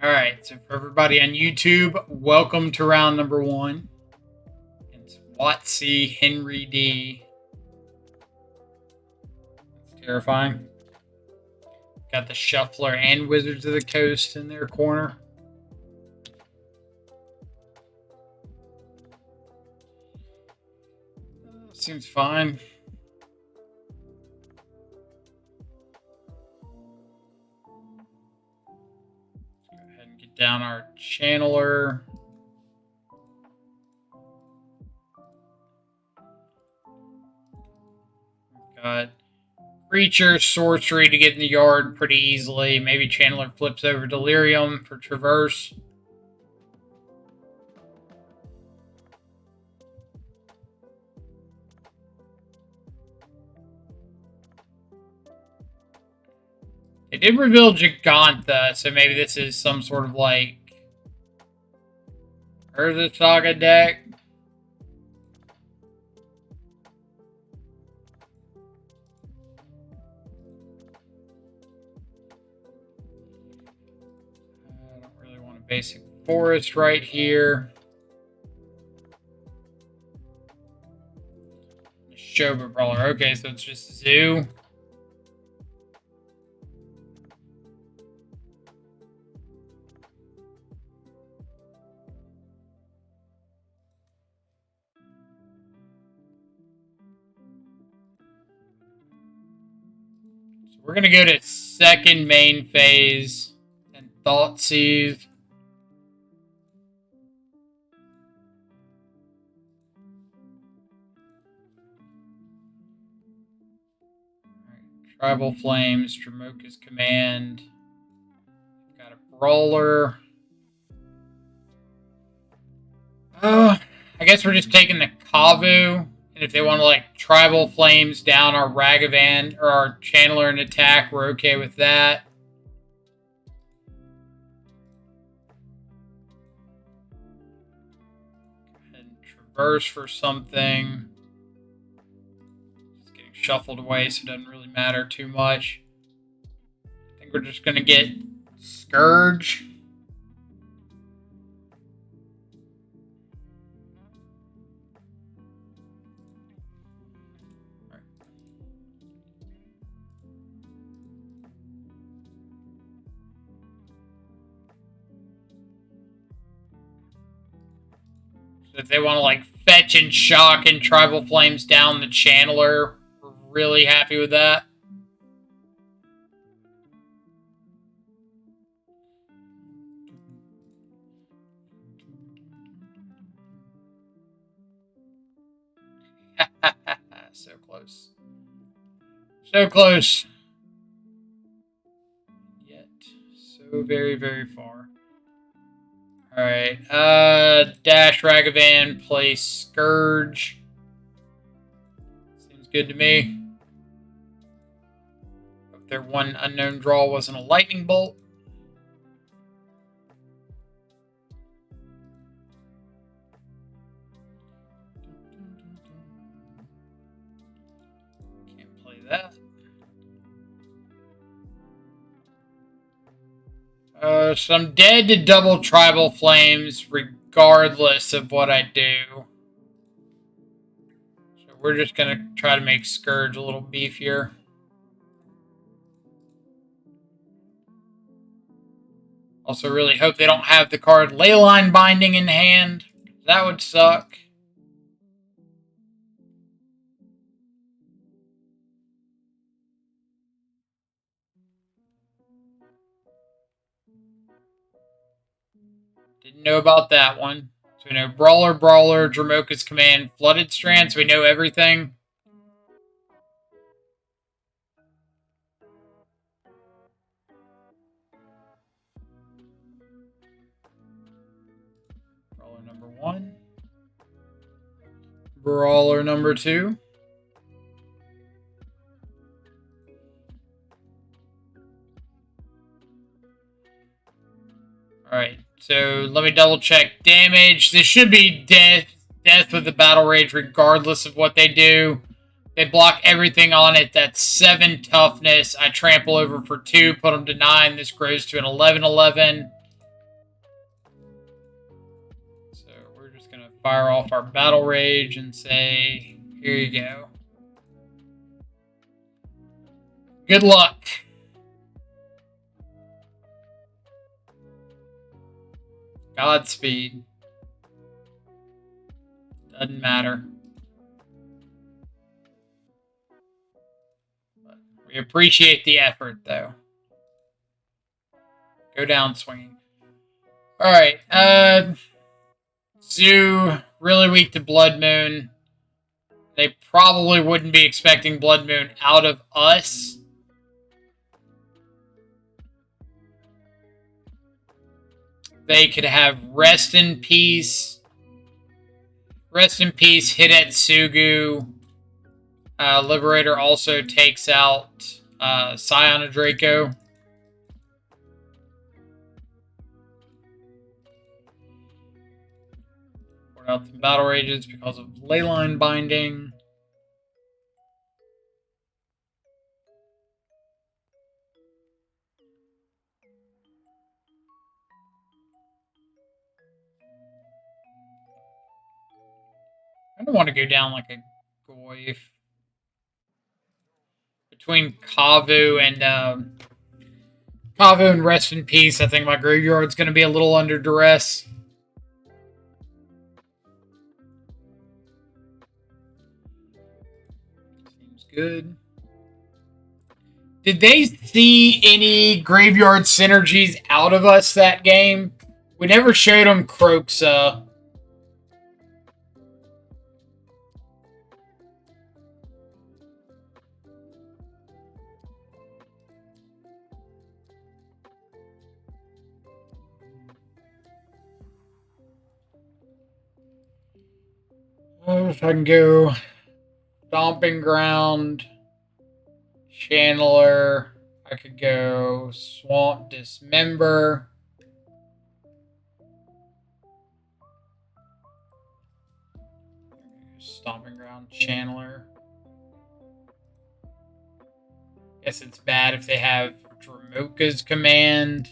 Alright, so for everybody on YouTube, welcome to round number 1. It's Watsy Henry D. It's terrifying. Got the Shuffler and Wizards of the Coast in their corner. Seems fine. Down our channeler. We've got creature sorcery to get in the yard pretty easily. Maybe channeler flips over delirium for traverse. They did reveal Gigantha, so maybe this is some sort of like Urza Saga deck. I don't really want a basic forest right here. Shoba Brawler. Okay, so it's just Zoo. We're going to go to second main phase and Thoughtseize. Right, Tribal Flames, Dramoka's Command. Got a Brawler. I guess we're just taking the Kavu. And if they want to, like, Tribal Flames down our Ragavan or our Channeler and attack, we're okay with that. Go ahead and traverse for something. It's getting shuffled away, so it doesn't really matter too much. I think we're just going to get Scourge. If they want to, like, fetch and shock and Tribal Flames down the Channeler, we're really happy with that. So close. So close. Yet so very, very far. Alright, Dash Ragavan, play Scourge. Seems good to me. Hope their one unknown draw wasn't a Lightning Bolt. Can't play that. So I'm dead to double Tribal Flames regardless of what I do. So we're just going to try to make Scourge a little beefier. Also really hope they don't have the card Leyline Binding in hand. That would suck. Didn't know about that one. So we know Brawler, Dramoka's Command, Flooded Strand, so we know everything. Brawler number 1. Brawler number 2. Alright. So let me double check damage. This should be death with the Battle Rage regardless of what they do. They block everything on it. That's 7 toughness. I trample over for 2, put them to 9. This grows to an 11/11. fire off our battle rage and say, here you go. Good luck. Godspeed. Doesn't matter. But we appreciate the effort, though. Go down swinging. Alright, Zoo, really weak to Blood Moon. They probably wouldn't be expecting Blood Moon out of us. They could have Rest in Peace. Rest in Peace, Hidetsugu. Liberator also takes out Scion of Draco. Poured out some Battle Rages because of Leyline Binding. I don't want to go down like a Goyf. Between Kavu and Rest in Peace, I think my graveyard's going to be a little under duress. Seems good. Did they see any graveyard synergies out of us that game? We never showed them Croxa. If I can go Stomping Ground, Channeler, I could go Swamp Dismember. Stomping Ground, Channeler. Guess it's bad if they have Dramoka's Command.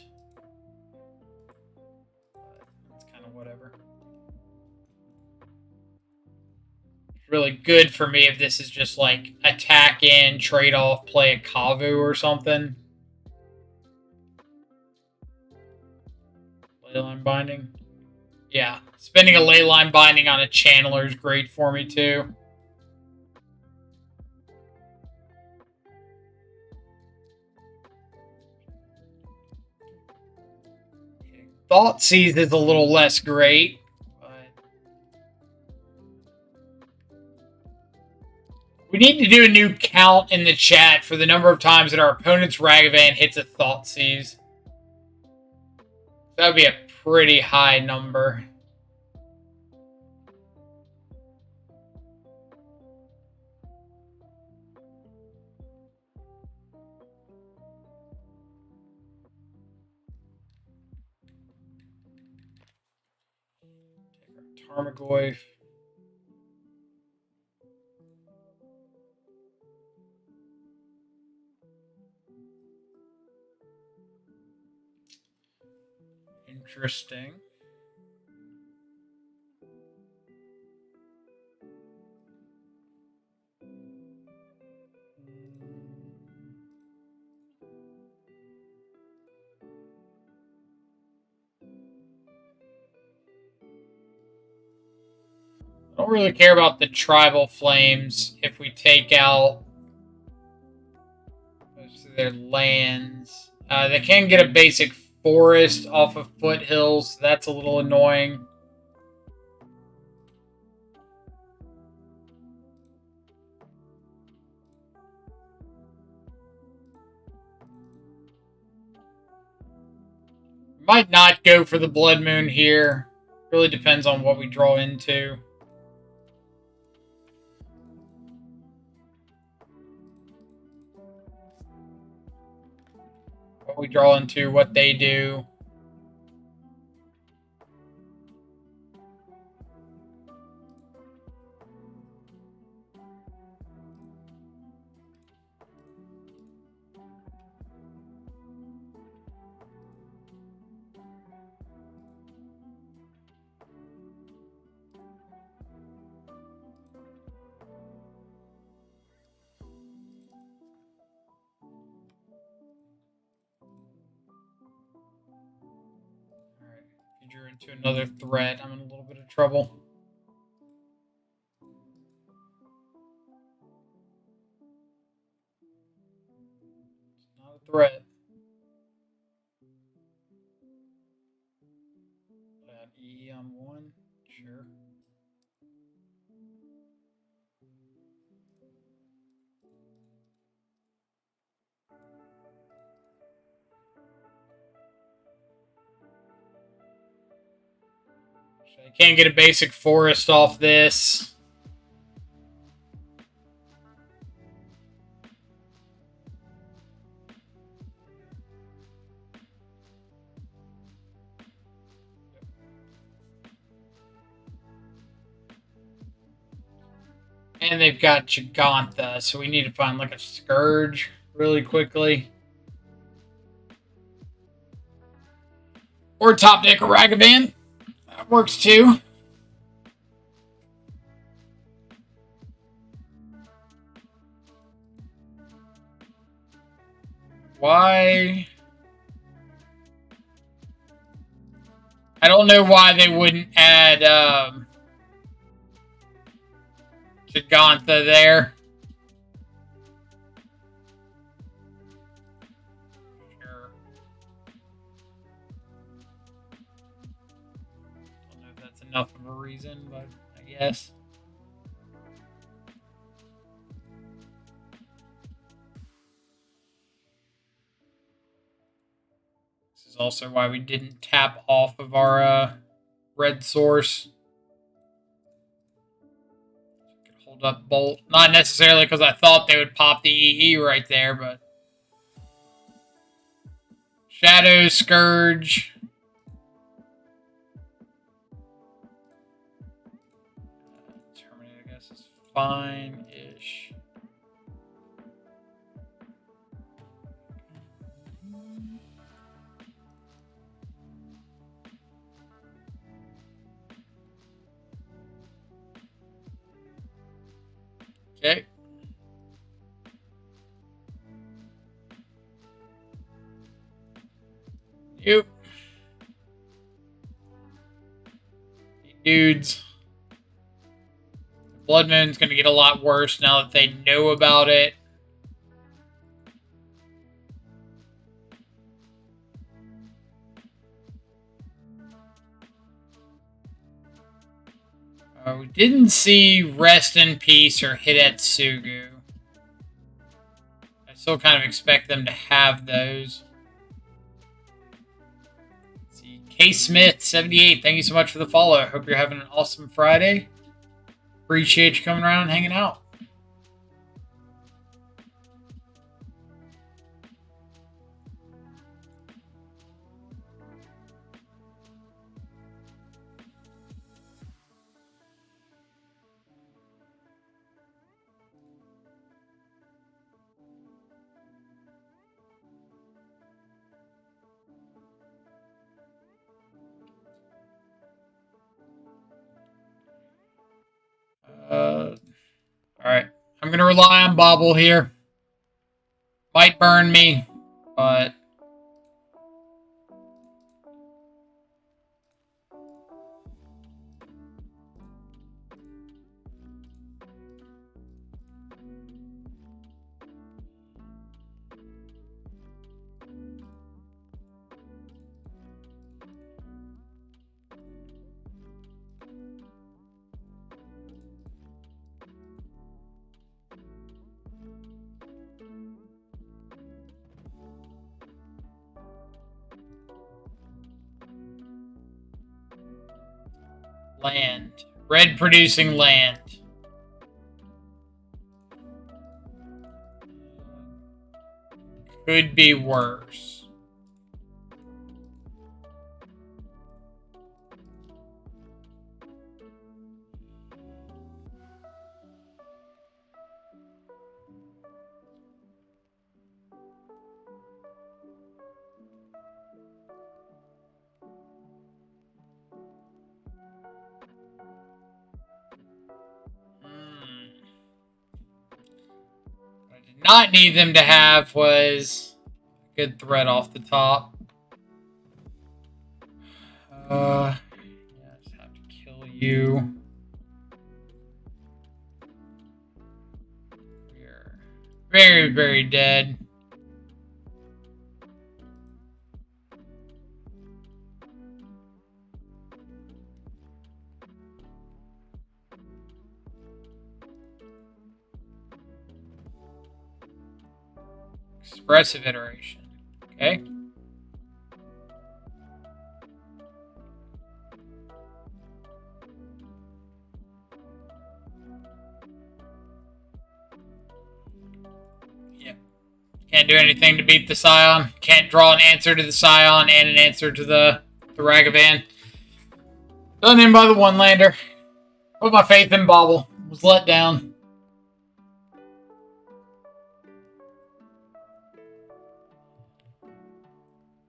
It's kind of whatever. Really good for me if this is just like attack in, trade off, play a Kavu or something. Leyline Binding. Yeah, spending a Leyline Binding on a Channeler is great for me too. Thoughtseize is a little less great. We need to do a new count in the chat for the number of times that our opponent's Ragavan hits a Thoughtseize. That would be a pretty high number. Take our Tarmogoyf. Interesting. I don't really care about the Tribal Flames if we take out most of their lands. They can get a basic forest off of Foothills. That's a little annoying. Might not go for the Blood Moon here. Really depends on what we draw into. What we draw into, what they do. drew into another threat. I'm in a little bit of trouble. It's not a threat. That E on 1, sure. I can't get a basic forest off this. And they've got Gigantha, so we need to find like a Scourge really quickly. Or top deck a Ragavan. That works too. Why? I don't know why they wouldn't add Gigantha there. Sure. Don't know if that's enough of a reason, but I guess. This is also why we didn't tap off of our red source. Hold up Bolt. Not necessarily because I thought they would pop the EE right there, but Shadow Scourge. Terminate, I guess, is fine-ish. Okay. You. Dudes. Blood Moon's going to get a lot worse now that they know about it. We didn't see Rest in Peace or Hidetsugu. I still kind of expect them to have those. Let's see, K Smith 78. Thank you so much for the follow. I hope you're having an awesome Friday. Appreciate you coming around and hanging out. Alright. I'm going to rely on Bobble here. Might burn me, but... Land. Red producing land. Could be worse. Not need them to have was a good threat off the top. Yeah, I just have to kill you. We're very, very dead. Expressive iteration. Okay. Yep. Can't do anything to beat the Scion. Can't draw an answer to the Scion and an answer to the Ragavan. Done in by the one-lander. Put my faith in Bobble. Was let down.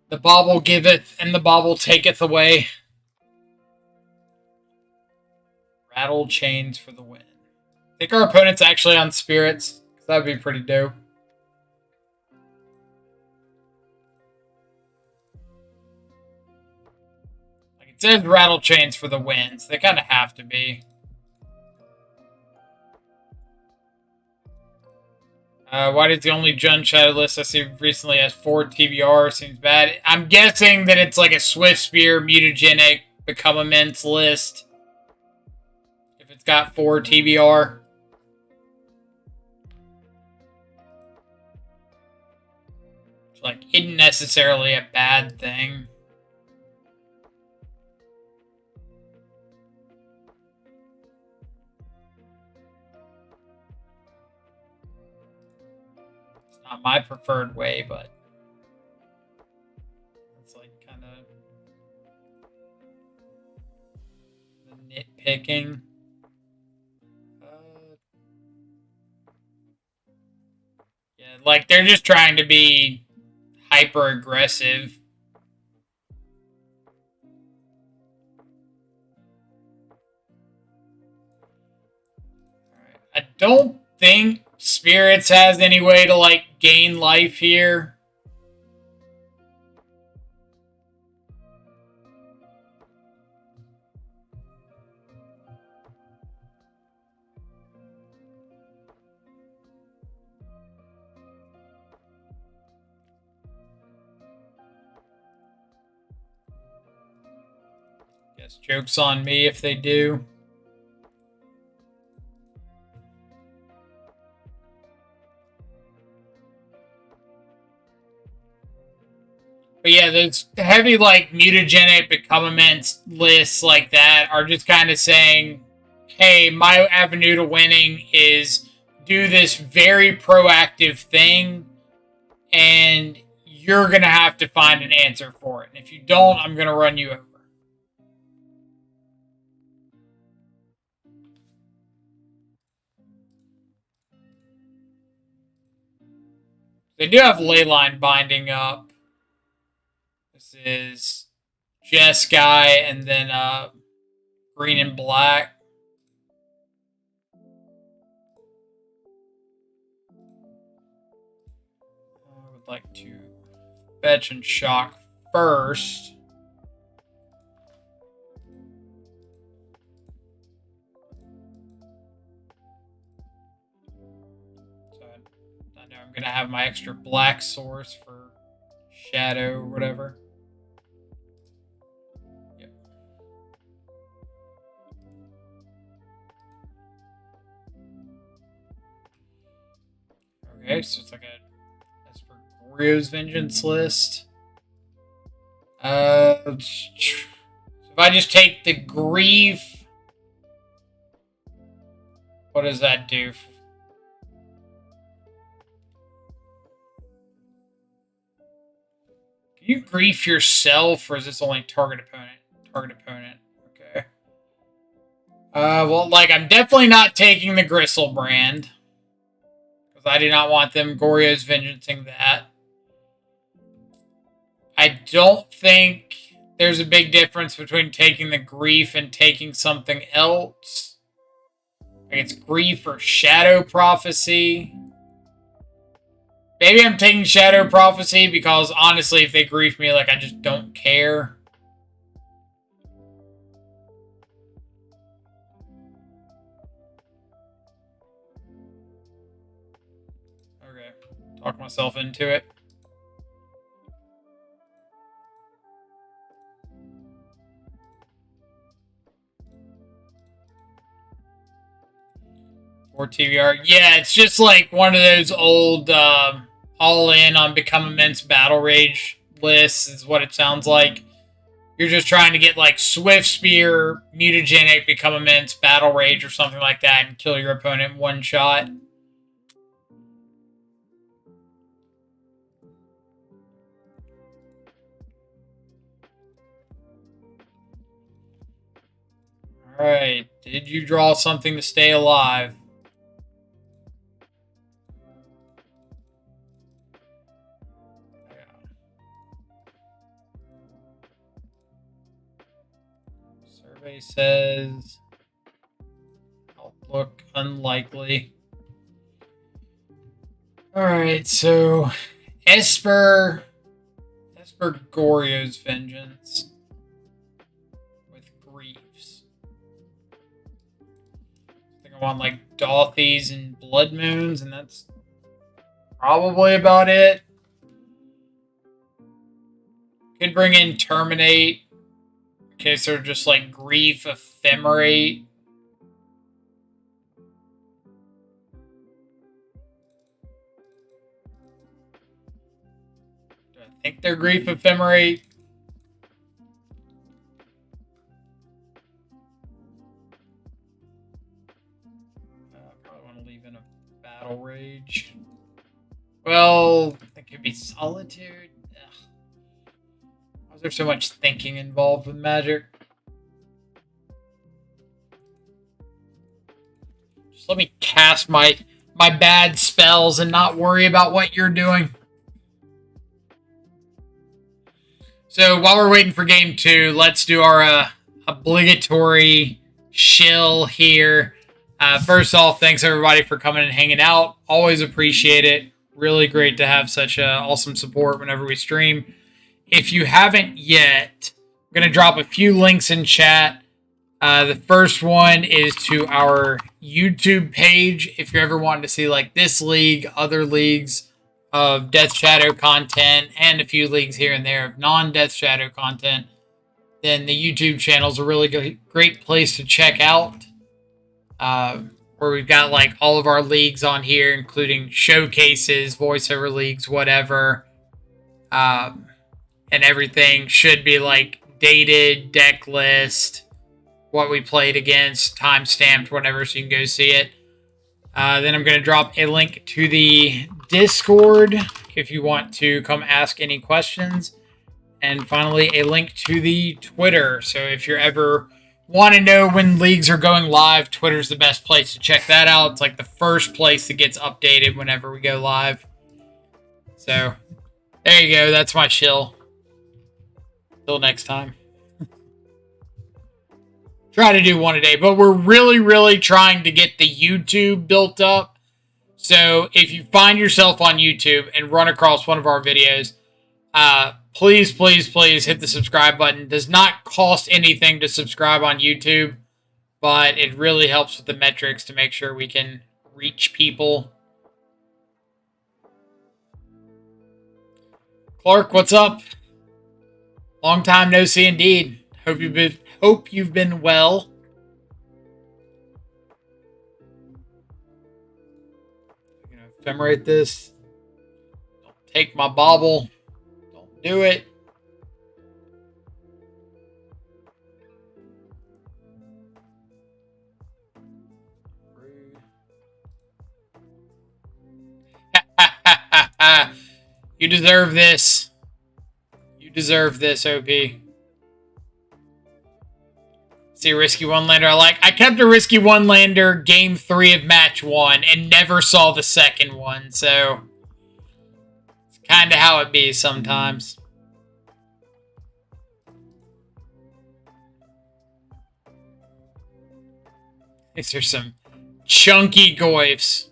The bauble giveth, and the bauble taketh away. Rattle chains for the win. I think our opponent's actually on spirits. That'd be pretty dope. Like it says rattle chains for the wins. They kind of have to be. Why did the only Jun Shadow list I see recently has 4 TBR? Seems bad. I'm guessing that it's like a Swift Spear, Mutagenic, Become Immense list. If it's got 4 TBR. It's like, isn't necessarily a bad thing. Not my preferred way, but it's like kind of the nitpicking. Yeah, like they're just trying to be hyper aggressive. Alright. I don't think Spirits has any way to like gain life here. Guess joke's on me if they do. But yeah, those heavy, like, mutagenic, become immense lists like that are just kind of saying, hey, my avenue to winning is do this very proactive thing, and you're going to have to find an answer for it. And if you don't, I'm going to run you over. They do have Leyline binding up. This is Jeskai and then green and black. I would like to fetch and shock first. So I know I'm going to have my extra black source for shadow or whatever. Yep. Okay, so it's like a Esper Goryo's Vengeance list. So if I just take the Grief, what does that do? Can you Grief yourself, or is this only target opponent? Target opponent. Okay. Well, like, I'm definitely not taking the Gristlebrand. Because I do not want them Goryo's Vengeancing that. I don't think there's a big difference between taking the Grief and taking something else. Like it's Grief or Shadow Prophecy. Maybe I'm taking Shadow Prophecy because honestly, if they grief me, like I just don't care. Talk myself into it. Or TBR. Yeah, it's just like one of those old all in on Become Immense Battle Rage lists is what it sounds like. You're just trying to get like Swift Spear, Mutagenic, Become Immense, Battle Rage, or something like that, and kill your opponent in one shot. Alright, did you draw something to stay alive? Survey says outlook unlikely. Alright, so Esper Goryo's Vengeance with Greaves. I think I want like Dothies and Blood Moons, and that's probably about it. Could bring in Terminate in case they're just like Grief Ephemerate. Do I think they're Grief Ephemerate? Probably want to leave in a Battle Rage. Well, it could be Solitude. Ugh. Why is there so much thinking involved with Magic? Just let me cast my bad spells and not worry about what you're doing. So while we're waiting for game 2, let's do our obligatory shill here. First off, thanks everybody for coming and hanging out. Always appreciate it. Really great to have such awesome support whenever we stream. If you haven't yet, I'm going to drop a few links in chat. The first one is to our YouTube page. If you're ever wanting to see like this league, other leagues of Death Shadow content, and a few leagues here and there of non-Death Shadow content, then the YouTube channel is a really great place to check out. Where we've got like all of our leagues on here, including showcases, voiceover leagues, whatever. And everything should be like dated, deck list, what we played against, time-stamped, whatever, so you can go see it. Then I'm going to drop a link to the Discord if you want to come ask any questions. And finally, a link to the Twitter. So if you're ever want to know when leagues are going live, Twitter's the best place to check that out. It's like the first place that gets updated whenever we go live. So there you go. That's my shill. Till next time. Try to do one a day, but we're really trying to get the YouTube built up. So if you find yourself on YouTube and run across one of our videos, please hit the subscribe button. It does not cost anything to subscribe on YouTube, but it really helps with the metrics to make sure we can reach people. Clark, what's up? Long time no see indeed. Hope you've been well. I'm gonna ephemerate this. Don't take my bauble. Don't do it. You deserve this. You deserve this, OP. See a risky one-lander I like. I kept a risky one-lander game 3 of match 1 and never saw the second one, so it's kind of how it be sometimes. These are some chunky goyfs.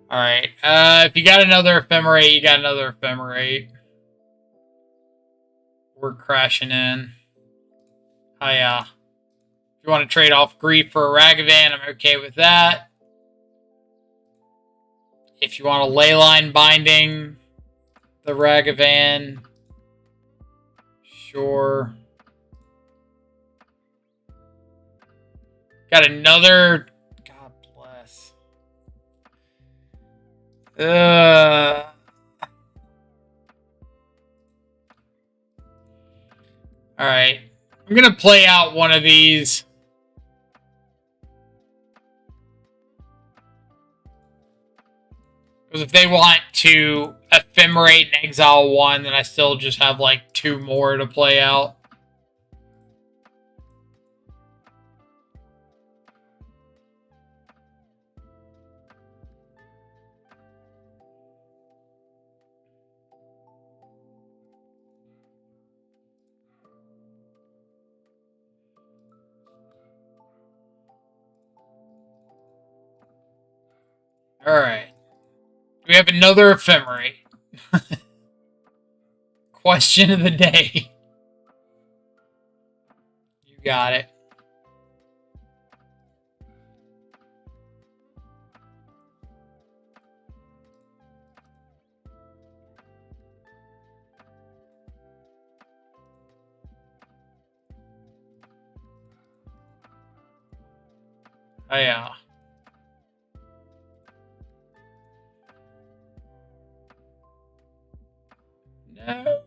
Alright, if you got another ephemerate, you got another ephemerate. We're crashing in. If you want to trade off Grief for a Ragavan, I'm okay with that. If you want a Leyline Binding the Ragavan, sure. Got another. God bless. Alright. I'm going to play out one of these. Because if they want to Ephemerate and exile one, then I still just have like 2 more to play out. Alright. We have another Ephemerate. Question of the day. You got it. Oh, yeah. No.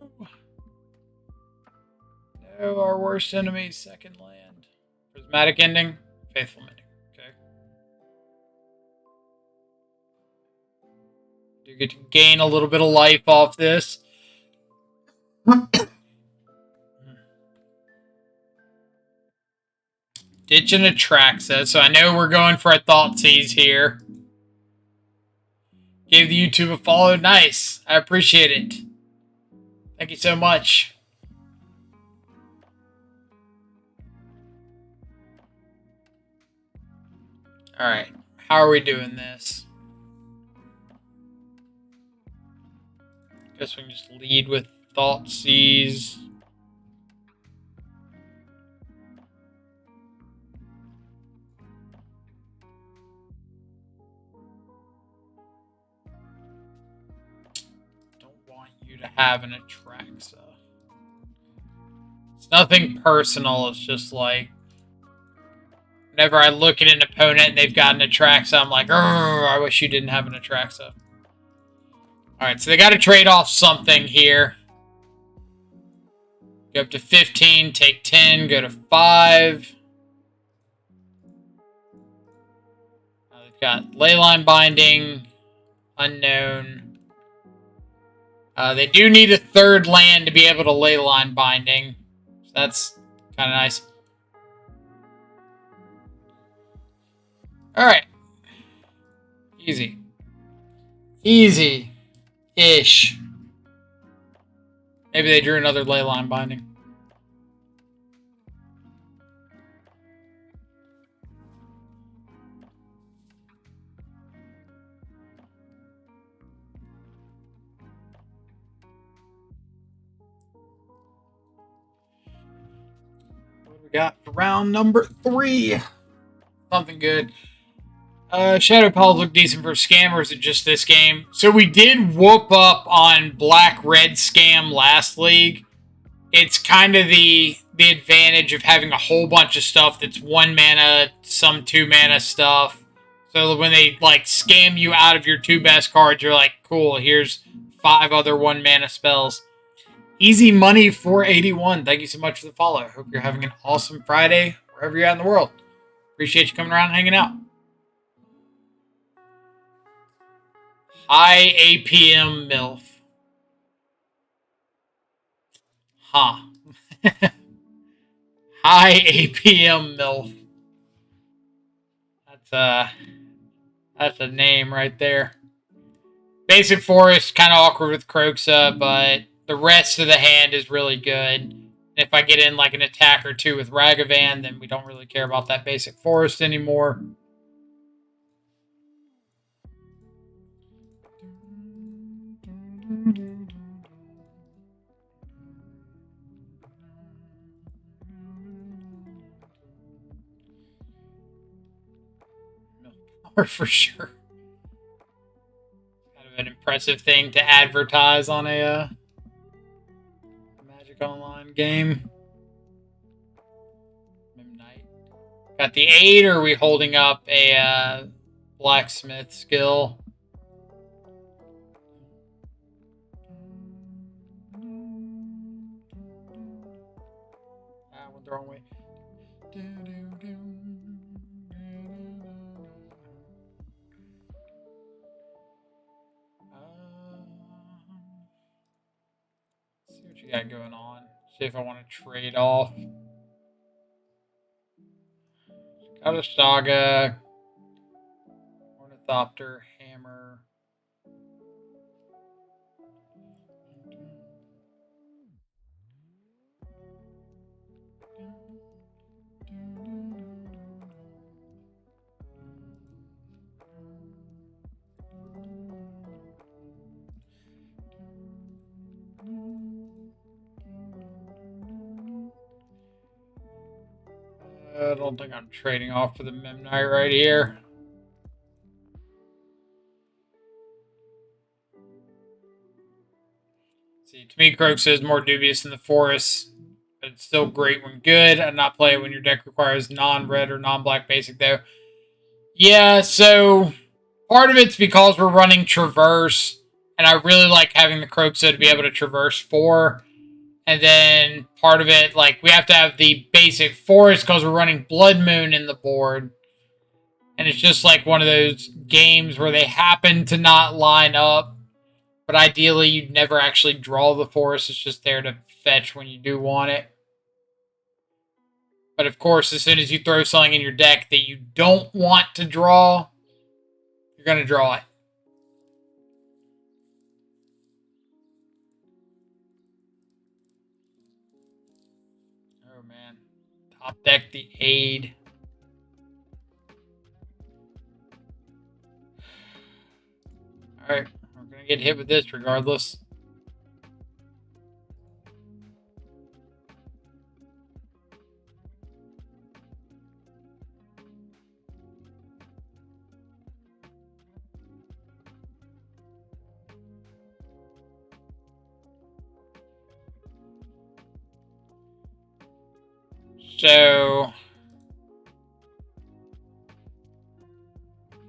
No, our worst enemy's second land. Prismatic ending, faithful ending. Okay. You get to gain a little bit of life off this. Ditching a Traxa, so I know we're going for a Thoughtseize here. Gave the YouTube a follow. Nice. I appreciate it. Thank you so much. Alright. How are we doing this? Guess we can just lead with Thoughtseize. To have an Atraxa. It's nothing personal, it's just like whenever I look at an opponent and they've got an Atraxa, I'm like, I wish you didn't have an Atraxa. Alright, so they got to trade off something here. Go up to 15, take 10, go to 5. They've got Leyline Binding, Unknown. They do need a 3rd land to be able to Leyline Binding. So that's kind of nice. Alright. Easy. Easy-ish. Maybe they drew another Leyline Binding. We got round number 3. Something good. Shadow Pals look decent for scam, or is it just this game? So we did whoop up on black-red scam last league. It's kind of the advantage of having a whole bunch of stuff that's 1 mana, some 2 mana stuff. So when they like scam you out of your 2 best cards, you're like, cool, here's 5 other 1 mana spells. Easy Money 481. Thank you so much for the follow. I hope you're having an awesome Friday wherever you're at in the world. Appreciate you coming around and hanging out. High APM MILF. Huh. High APM MILF. That's a name right there. Basic Forest, kind of awkward with Kroxa, but the rest of the hand is really good. If I get in like an attack or 2 with Ragavan, then we don't really care about that Basic Forest anymore. board for sure. Kind of an impressive thing to advertise on a Magic Online game. Midnight. Got the 8, or are we holding up a blacksmith skill? Went the wrong way. See what you got going on. See if I want to trade off. Got a Saga, Ornithopter, Hammer. I don't think I'm trading off for the Memnite right here. See, to me, Croxa is more dubious than the Forest, but it's still great when good. I'd not play it when your deck requires non-red or non-black basic, though. Yeah, so part of it's because we're running Traverse, and I really like having the Croxa to be able to Traverse 4. And then part of it, like, we have to have the basic Forest because we're running Blood Moon in the board. And it's just like one of those games where they happen to not line up. But ideally, you'd never actually draw the Forest. It's just there to fetch when you do want it. But of course, as soon as you throw something in your deck that you don't want to draw, you're going to draw it. Oh, man. Top deck the Aid. Alright, we're going to get hit with this regardless. So,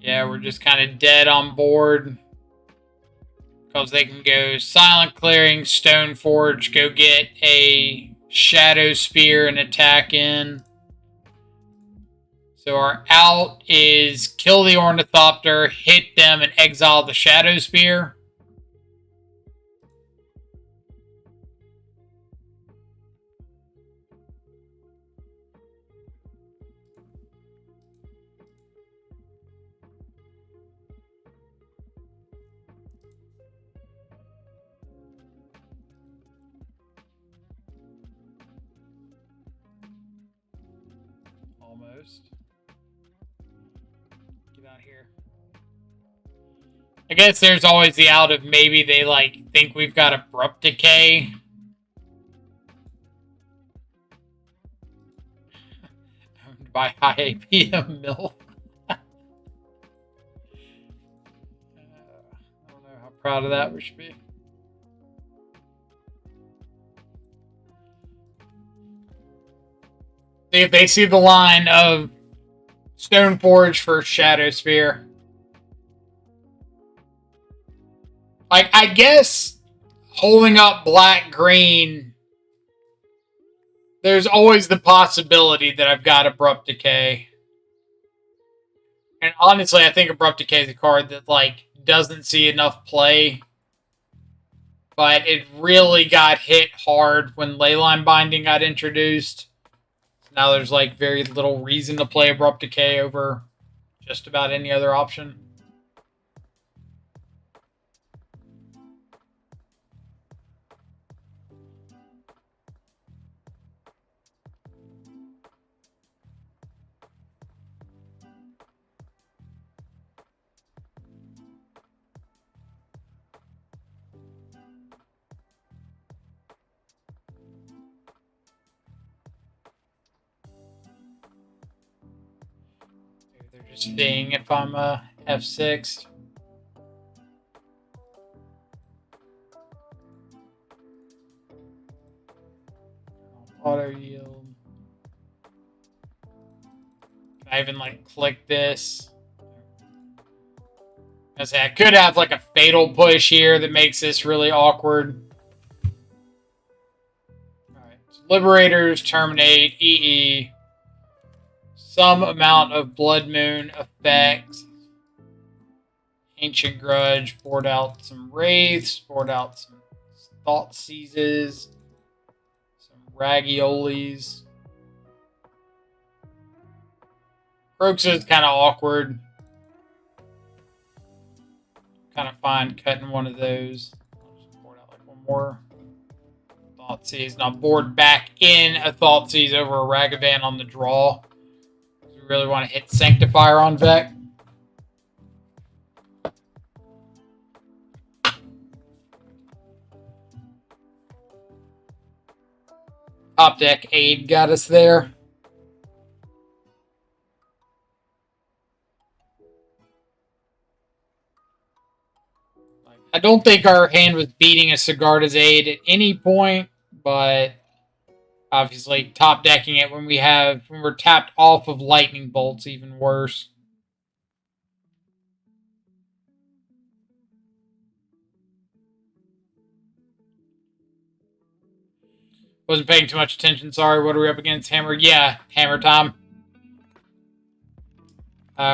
yeah, we're just kind of dead on board. Because they can go Silent Clearing, Stoneforge, go get a Shadow Spear and attack in. So our out is kill the Ornithopter, hit them, and exile the Shadow Spear. Almost. Get out here. I guess there's always the out of maybe they like think we've got Abrupt Decay. Owned by high APM Mill. I don't know how proud of that we should be. If they see the line of Stoneforge for Shadow Sphere. Like, I guess holding up black-green, there's always the possibility that I've got Abrupt Decay. And honestly, I think Abrupt Decay is a card that, like, doesn't see enough play. But it really got hit hard when Leyline Binding got introduced. Now there's, like, very little reason to play Abrupt Decay over just about any other option. They're just seeing if I'm F6. Auto yield. Can I even like click this? I say I could have like a fatal push here that makes this really awkward. Alright, so Liberators, terminate, EE. Some amount of Blood Moon effects. Ancient Grudge, board out some Wraiths, board out some Thought Seizes, some Ragiolis. Crooks is kind of awkward. Kind of fine cutting one of those. I'll just board out like one more Thoughtseize. Now board back in a Thoughtseize over a Ragavan on the draw. We really want to hit Sanctifier on Vec. Top deck aid got us there. I don't think our hand was beating a Sigarda's Aid at any point, but obviously top decking it when we're tapped off of Lightning Bolt's even worse. Wasn't paying too much attention, sorry. What are we up against? Hammer? Yeah, Hammertime.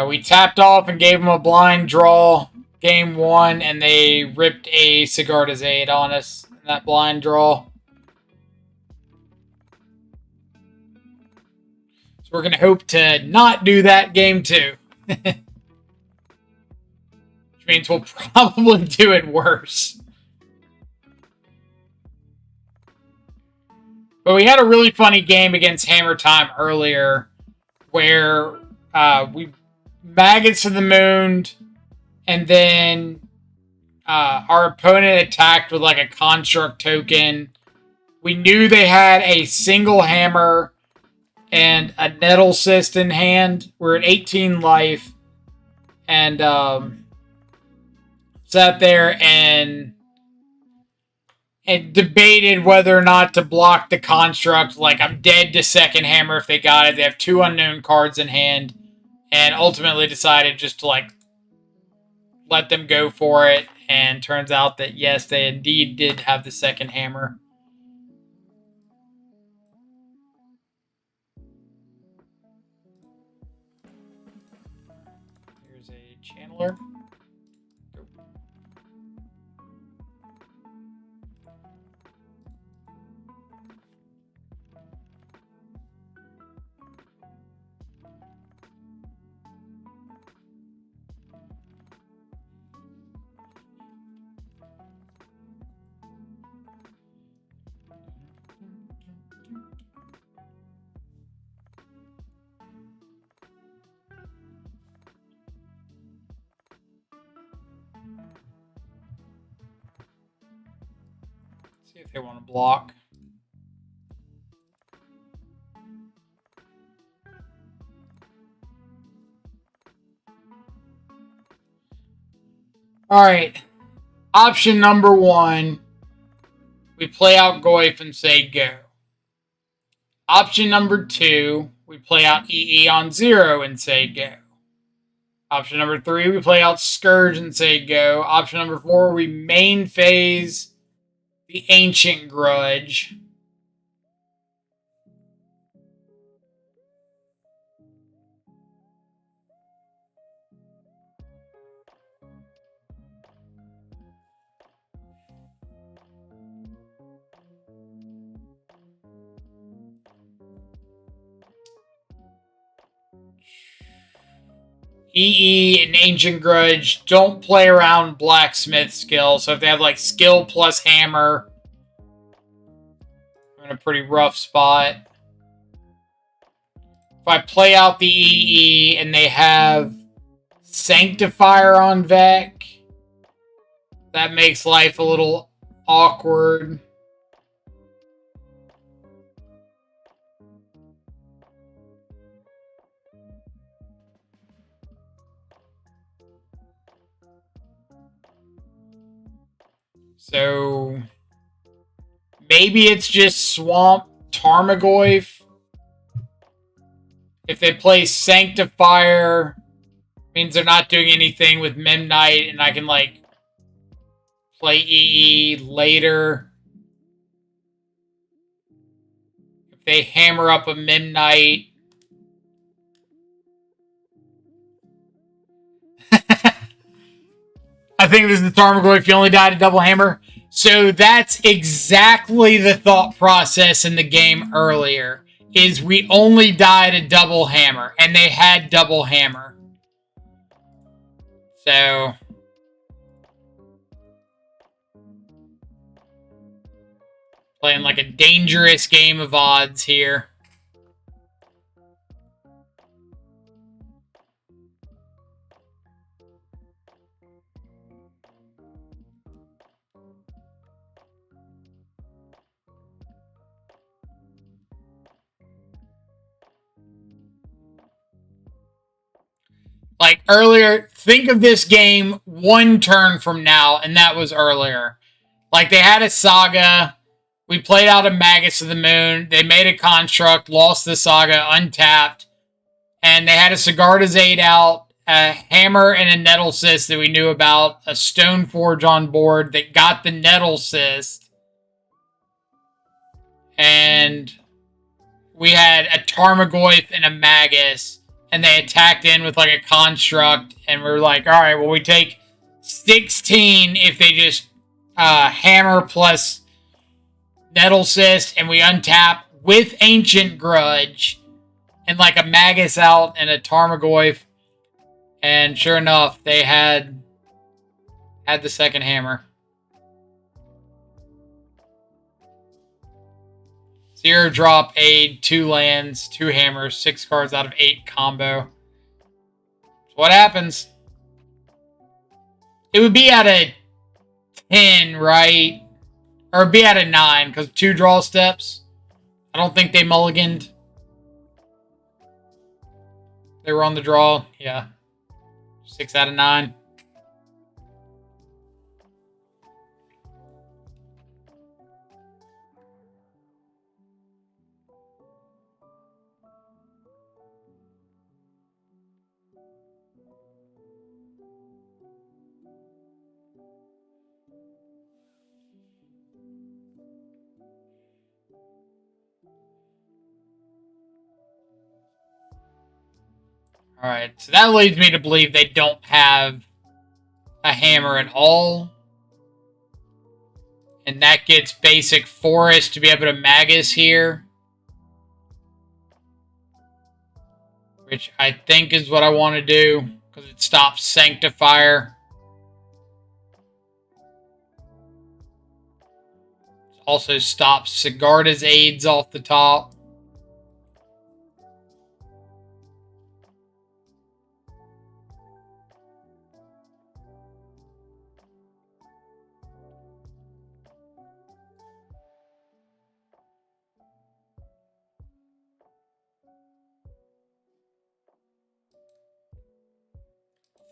We tapped off and gave them a blind draw game one, and they ripped a Sigarda's Aid on us in that blind draw. So we're going to hope to not do that game two. Which means we'll probably do it worse. But we had a really funny game against Hammertime earlier where we maggots to the moon, and then our opponent attacked with like a construct token. We knew they had a single hammer and a nettle cyst in hand. We're at 18 life, and sat there and debated whether or not to block the construct. Like, I'm dead to second hammer if they got it. They have 2 unknown cards in hand, and ultimately decided just to like let them go for it. And turns out that yes, they indeed did have the second hammer. Here's a channeler. See if they want to block. All right. Option number 1. We play out Goyf and say go. Option number 2. We play out EE on 0 and say go. Option number 3. We play out Scourge and say go. Option number 4. We main phase the Ancient Grudge. EE and Ancient Grudge don't play around Blacksmith skill. So if they have like skill plus hammer, I'm in a pretty rough spot. If I play out the EE and they have Sanctifier on Vec, that makes life a little awkward. So maybe it's just Swamp Tarmogoyf. If they play Sanctifier, means they're not doing anything with Memnite, and I can like play EE later. If they hammer up a Memnite. I think this is the Tarmogoyf if you only died a double hammer. So that's exactly the thought process in the game earlier. Is we only died a double hammer, and they had double hammer. So playing like a dangerous game of odds here. Like earlier, think of this game one turn from now, and that was earlier. Like they had a saga. We played out a Magus of the Moon. They made a construct, lost the saga, untapped. And they had a Sigarda's Aid out, a Hammer and a Nettle Cyst that we knew about, a Stone Forge on board that got the Nettle Cyst. And we had a Tarmogoyf and a Magus. And they attacked in with like a construct. And we were like, all right, well, we take 16 if they just hammer plus Nettle Cyst. And we untap with Ancient Grudge. And like a Magus out and a Tarmogoyf. And sure enough, they had the second hammer. 0 drop, aid, 2 lands, 2 hammers, 6 cards out of 8 combo. So what happens? It would be at a 10, right? Or it'd be at a 9, because 2 draw steps. I don't think they mulliganed. They were on the draw. Yeah. 6 out of 9. Alright, so that leads me to believe they don't have a hammer at all. And that gets basic forest to be able to Magus here. Which I think is what I want to do, because it stops Sanctifier. It also stops Sigarda's Aids off the top.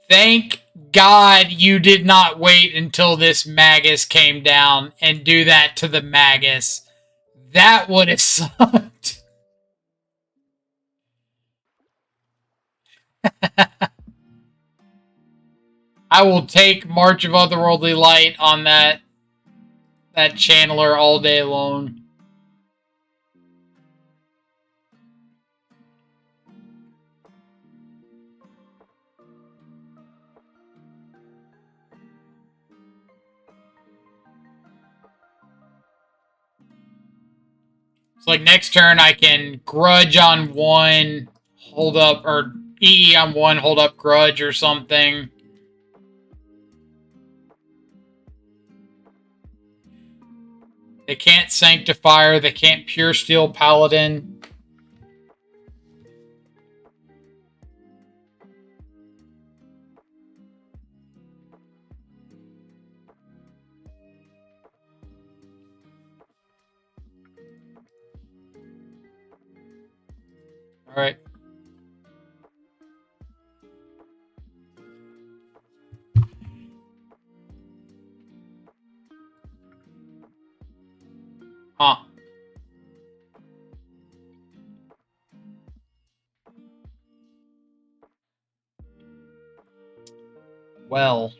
Thank God you did not wait until this Magus came down and do that to the Magus. That would have sucked. I will take March of Otherworldly Light on that Channeler all day long. So like next turn I can Grudge on 1, hold up, or EE on 1, hold up Grudge or something. They can't Sanctifier, they can't Pure Steel Paladin. Alright. Huh. Well.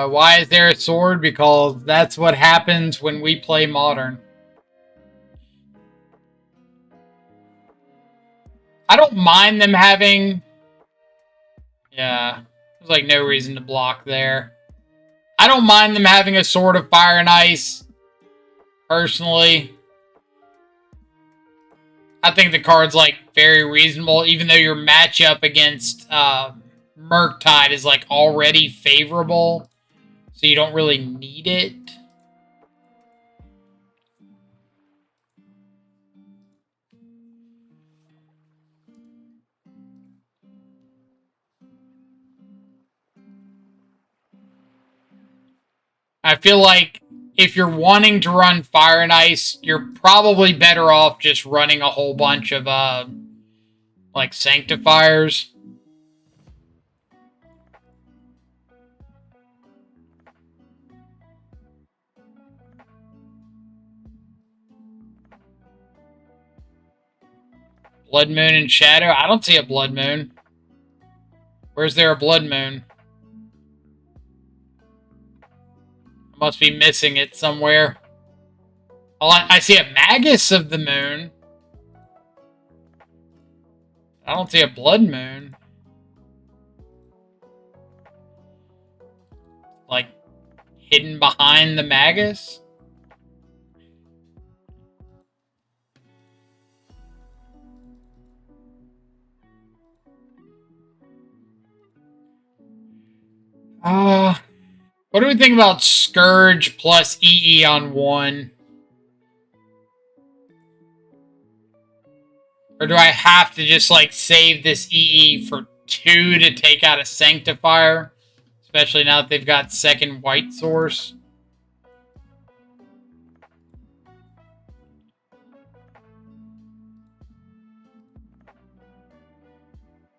Why is there a sword? Because that's what happens when we play Modern. I don't mind them having... Yeah. There's like no reason to block there. I don't mind them having a Sword of Fire and Ice. Personally. I think the card's like very reasonable, even though your matchup against Murktide is like already favorable. So you don't really need it. I feel like if you're wanting to run Fire and Ice, you're probably better off just running a whole bunch of like Sanctifiers. Blood Moon and Shadow? I don't see a Blood Moon. Where's there a Blood Moon? I must be missing it somewhere. Oh, I see a Magus of the Moon. I don't see a Blood Moon. Like, hidden behind the Magus? What do we think about Scourge plus EE on 1? Or do I have to just, like, save this EE for 2 to take out a Sanctifier? Especially now that they've got second white source.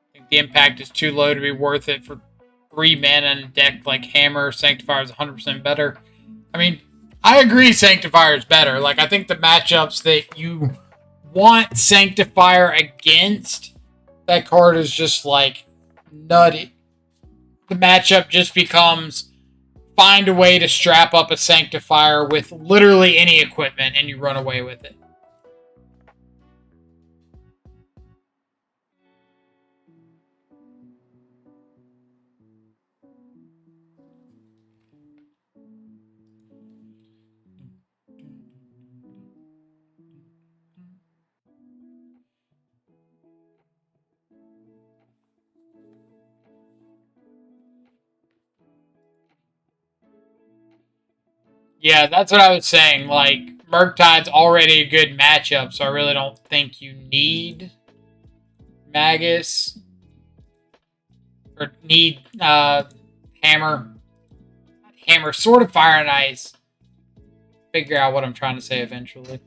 I think the impact is too low to be worth it for 3 mana in a deck like Hammer. Sanctifier is 100% better. I mean, I agree Sanctifier is better. Like, I think the matchups that you want Sanctifier against, that card is just, like, nutty. The matchup just becomes find a way to strap up a Sanctifier with literally any equipment and you run away with it. Yeah, that's what I was saying. Like, Murktide's already a good matchup, so I really don't think you need Magus. Or need Hammer. Hammer, Sword of Fire and Ice. Figure out what I'm trying to say eventually.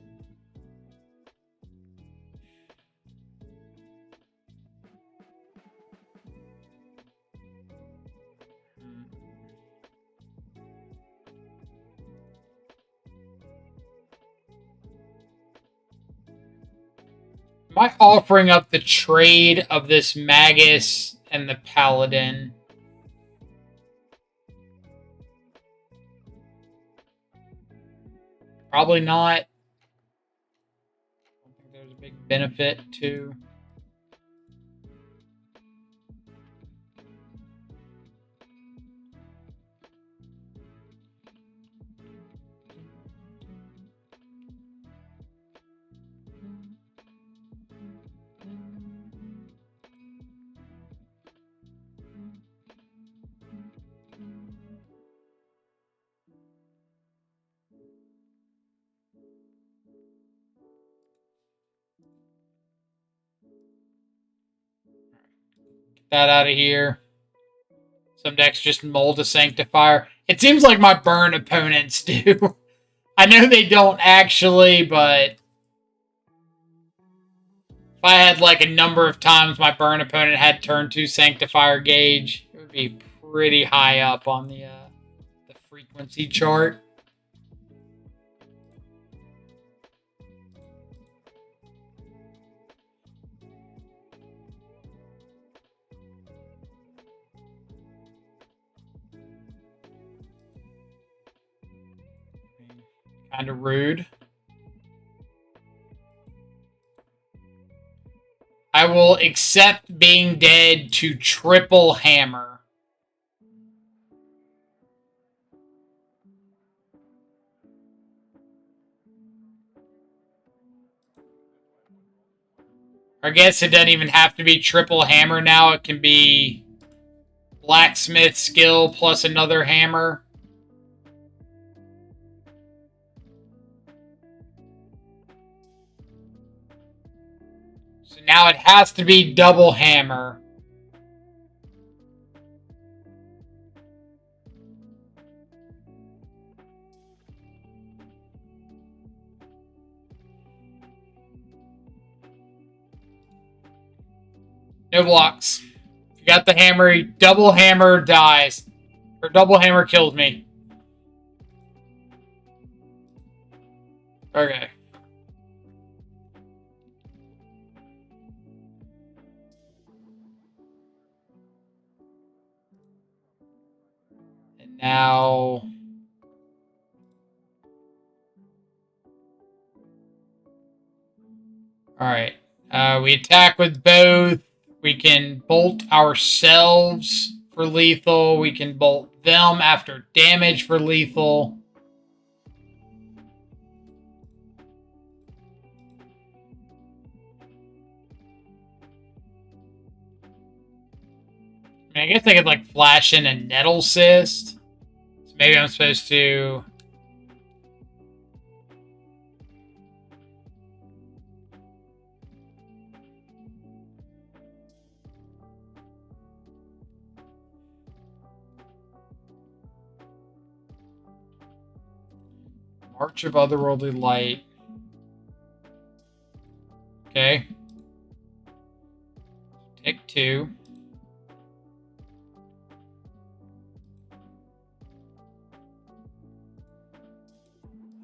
Am I offering up the trade of this Magus and the Paladin? Probably not. I don't think there's a big benefit to... that out of here. Some decks just mold a Sanctifier. It seems like my burn opponents do. I know they don't actually, but If I had like a number of times my burn opponent had turn 2 Sanctifier gauge, it would be pretty high up on the frequency chart. Kind of rude. I will accept being dead to triple hammer. I guess it doesn't even have to be triple hammer now. It can be blacksmith skill plus another hammer. So now it has to be double hammer. No blocks. If you got the hammer, double hammer dies. Or double hammer kills me. Okay. And now... Alright. We attack with both. We can bolt ourselves for lethal. We can bolt them after damage for lethal. I mean, I guess I could like flash in a nettle cyst. So maybe I'm supposed to... March of Otherworldly Light. Okay. Take 2.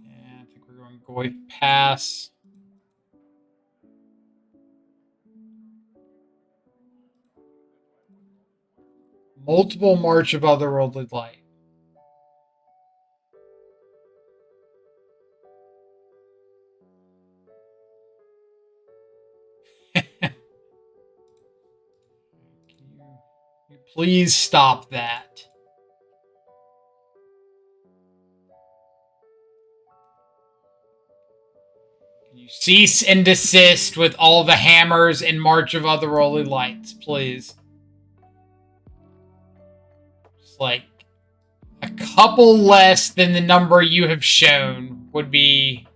Yeah, I think we're going Goy Pass. Multiple March of Otherworldly Light. Please stop that. Can you cease and desist with all the hammers in March of Otherworldly Lights, please? Just like a couple less than the number you have shown would be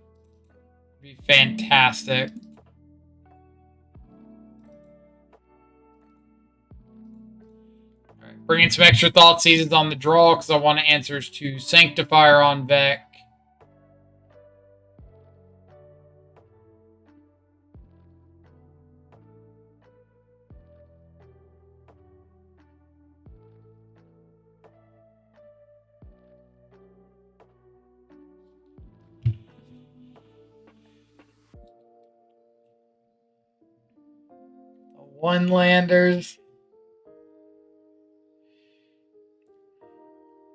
fantastic. Bring in some extra thought seasons on the draw because I want answers to Sanctifier on Vec. The one-landers.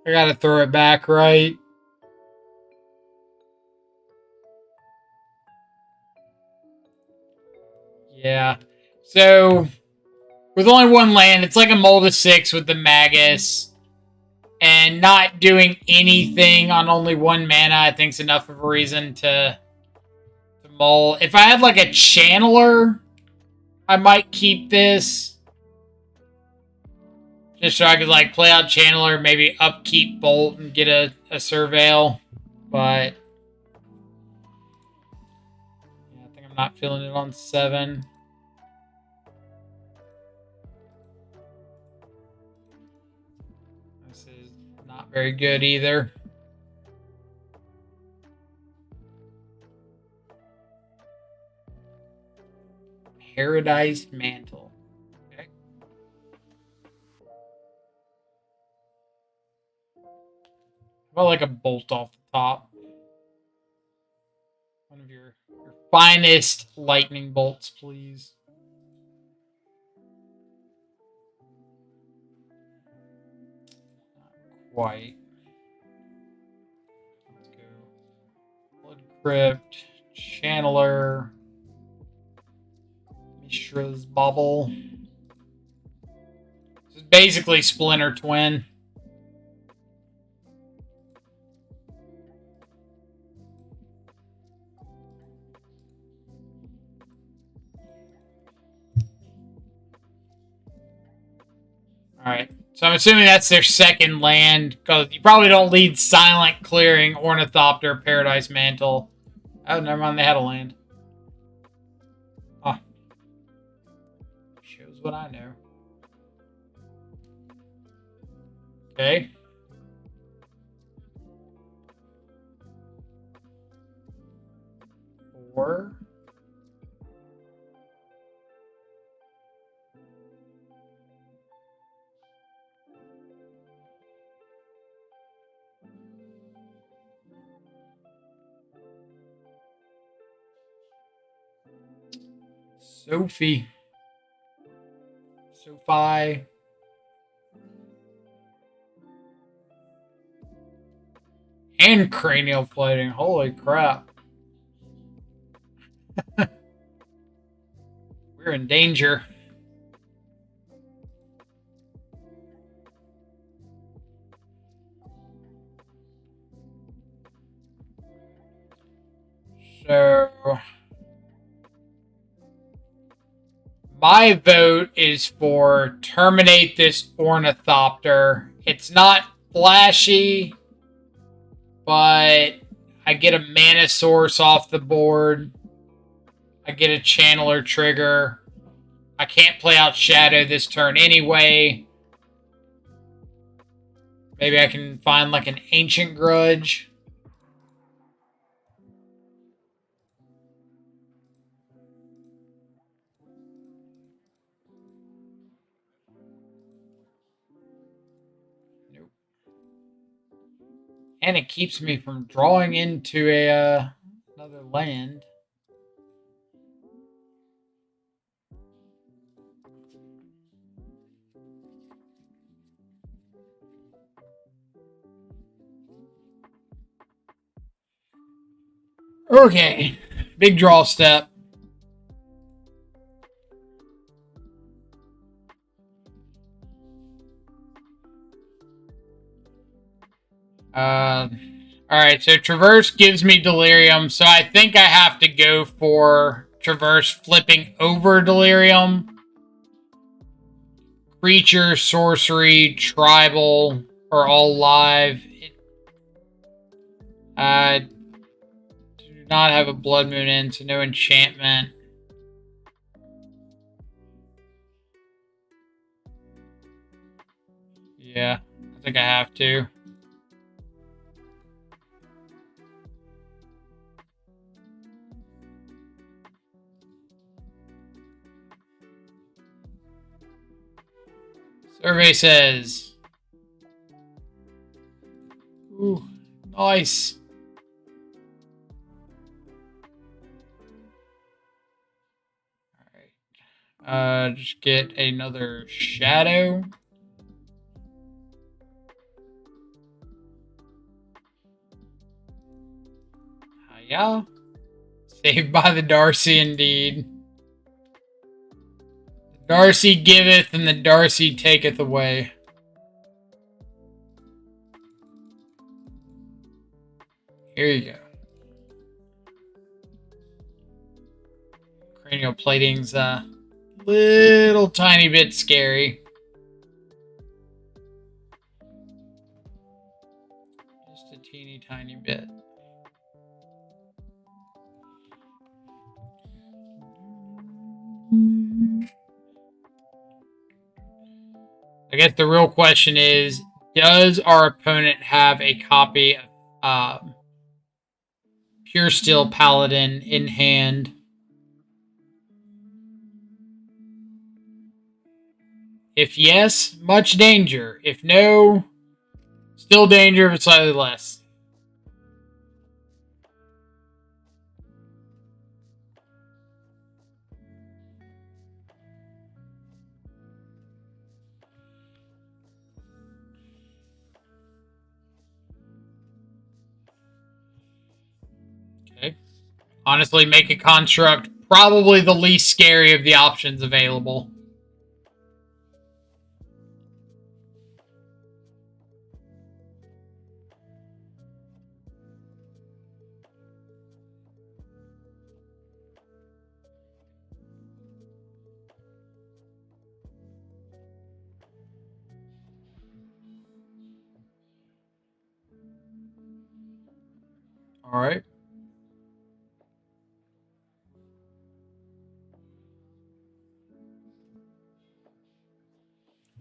I gotta throw it back, right? Yeah. So, with only one land, it's like a mull to 6 with the Magus. And not doing anything on only one mana, I think, is enough of a reason to mull. If I had like a Channeler, I might keep this. Just so I could like play out Channeler, maybe upkeep Bolt and get a Surveil. But yeah, I think I'm not feeling it on 7. This is not very good either. Paradise Mantle. Okay. How about like a bolt off the top? One of your finest lightning bolts, please. Not quite. Let's go. Blood Crypt, Channeler, Mishra's Bauble. This is basically Splinter Twin. Alright, so I'm assuming that's their second land, because you probably don't lead Silent Clearing, Ornithopter, Paradise Mantle. Oh, never mind, they had a land. Oh. Shows what I know. Okay. Four. Sophie. And cranial plating. Holy crap. We're in danger. So my vote is for terminate this Ornithopter. It's not flashy, but I get a mana source off the board. I get a Channeler trigger. I can't play out Shadow this turn anyway. Maybe I can find like an Ancient Grudge. Nope. And it keeps me from drawing into another land. Okay, big draw step. Alright, so Traverse gives me Delirium, so I think I have to go for Traverse flipping over Delirium. Creature, Sorcery, Tribal are all live. I do not have a Blood Moon in, so no enchantment. Yeah, I think I have to. Survey says. Ooh, nice. Alright. Just get another Shadow. Yeah. Saved by the Darcy indeed. The Darcy giveth and the Darcy taketh away. Here you go. Cranial plating's a little tiny bit scary. Just a teeny tiny bit. I guess the real question is, does our opponent have a copy of Pure Steel Paladin in hand? If yes, much danger. If no, still danger, but slightly less. Okay. Honestly, make a construct probably the least scary of the options available. All right.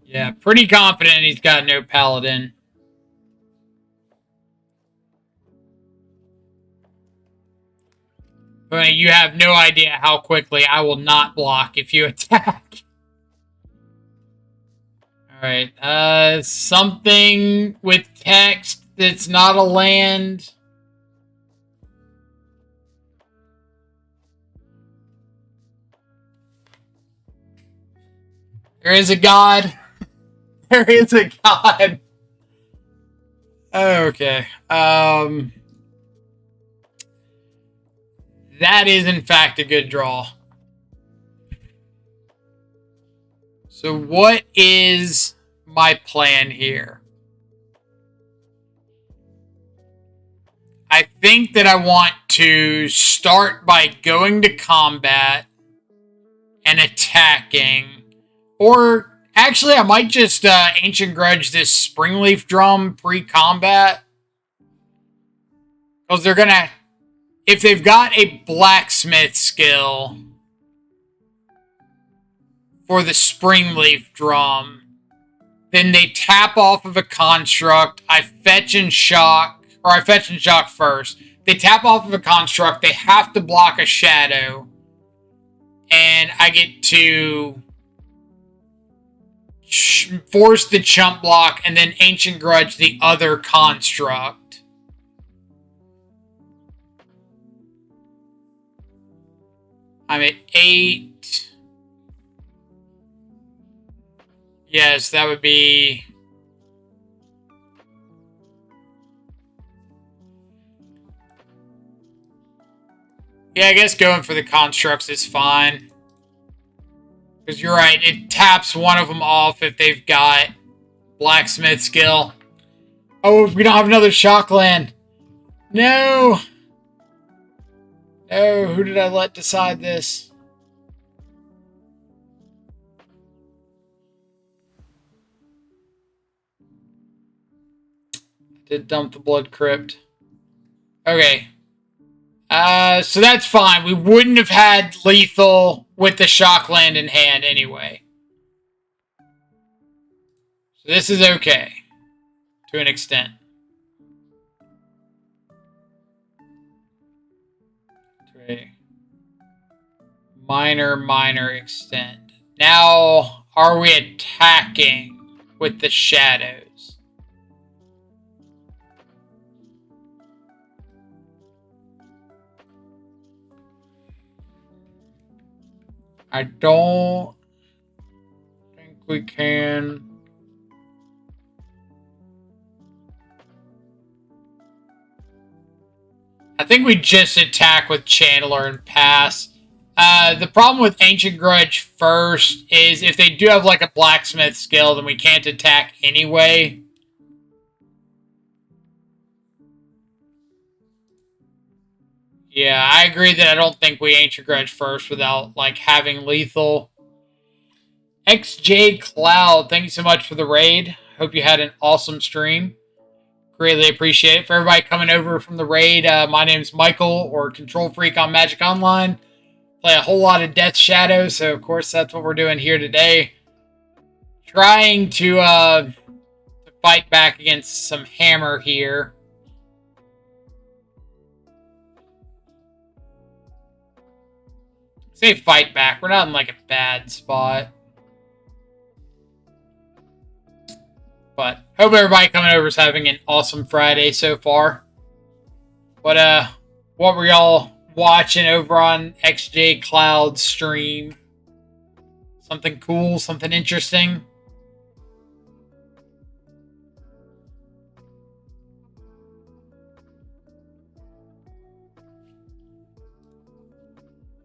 Yeah, pretty confident he's got no paladin. But you have no idea how quickly I will not block if you attack. Alright, something with text that's not a land. There is a god. There is a god. Okay. That is, in fact, a good draw. So what is my plan here? I think that I want to start by going to combat and attacking. Or, actually, I might just Ancient Grudge this Springleaf Drum pre-combat. Because they're going to... If they've got a blacksmith skill for the Springleaf Drum, then they tap off of a construct. I fetch and shock first. They tap off of a construct. They have to block a shadow. And I get to force the chump block and then Ancient Grudge the other construct. I'm at 8. Yes, that would be... Yeah, I guess going for the constructs is fine. Because you're right, it taps one of them off if they've got blacksmith skill. Oh, we don't have another shockland. No! No, who did I let decide this? Did dump the blood crypt. Okay. So that's fine. We wouldn't have had lethal with the shockland in hand anyway. So this is okay. To an extent. To a minor extent. Now, are we attacking with the shadows? I don't think we can. I think we just attack with Chandler and pass. The problem with Ancient Grudge first is if they do have like a blacksmith skill, then we can't attack anyway. Yeah, I agree that I don't think we Ancient Grudge first without like having lethal. XJ Cloud, thank you so much for the raid. Hope you had an awesome stream. Greatly appreciate it. For everybody coming over from the raid, my name's Michael, or Control Freak on Magic Online. Play a whole lot of Death Shadow, so of course that's what we're doing here today. Trying to fight back against some hammer here. Say fight back. We're not in like a bad spot. But hope everybody coming over is having an awesome Friday so far. What were y'all watching over on XJ Cloud's stream? Something cool, something interesting?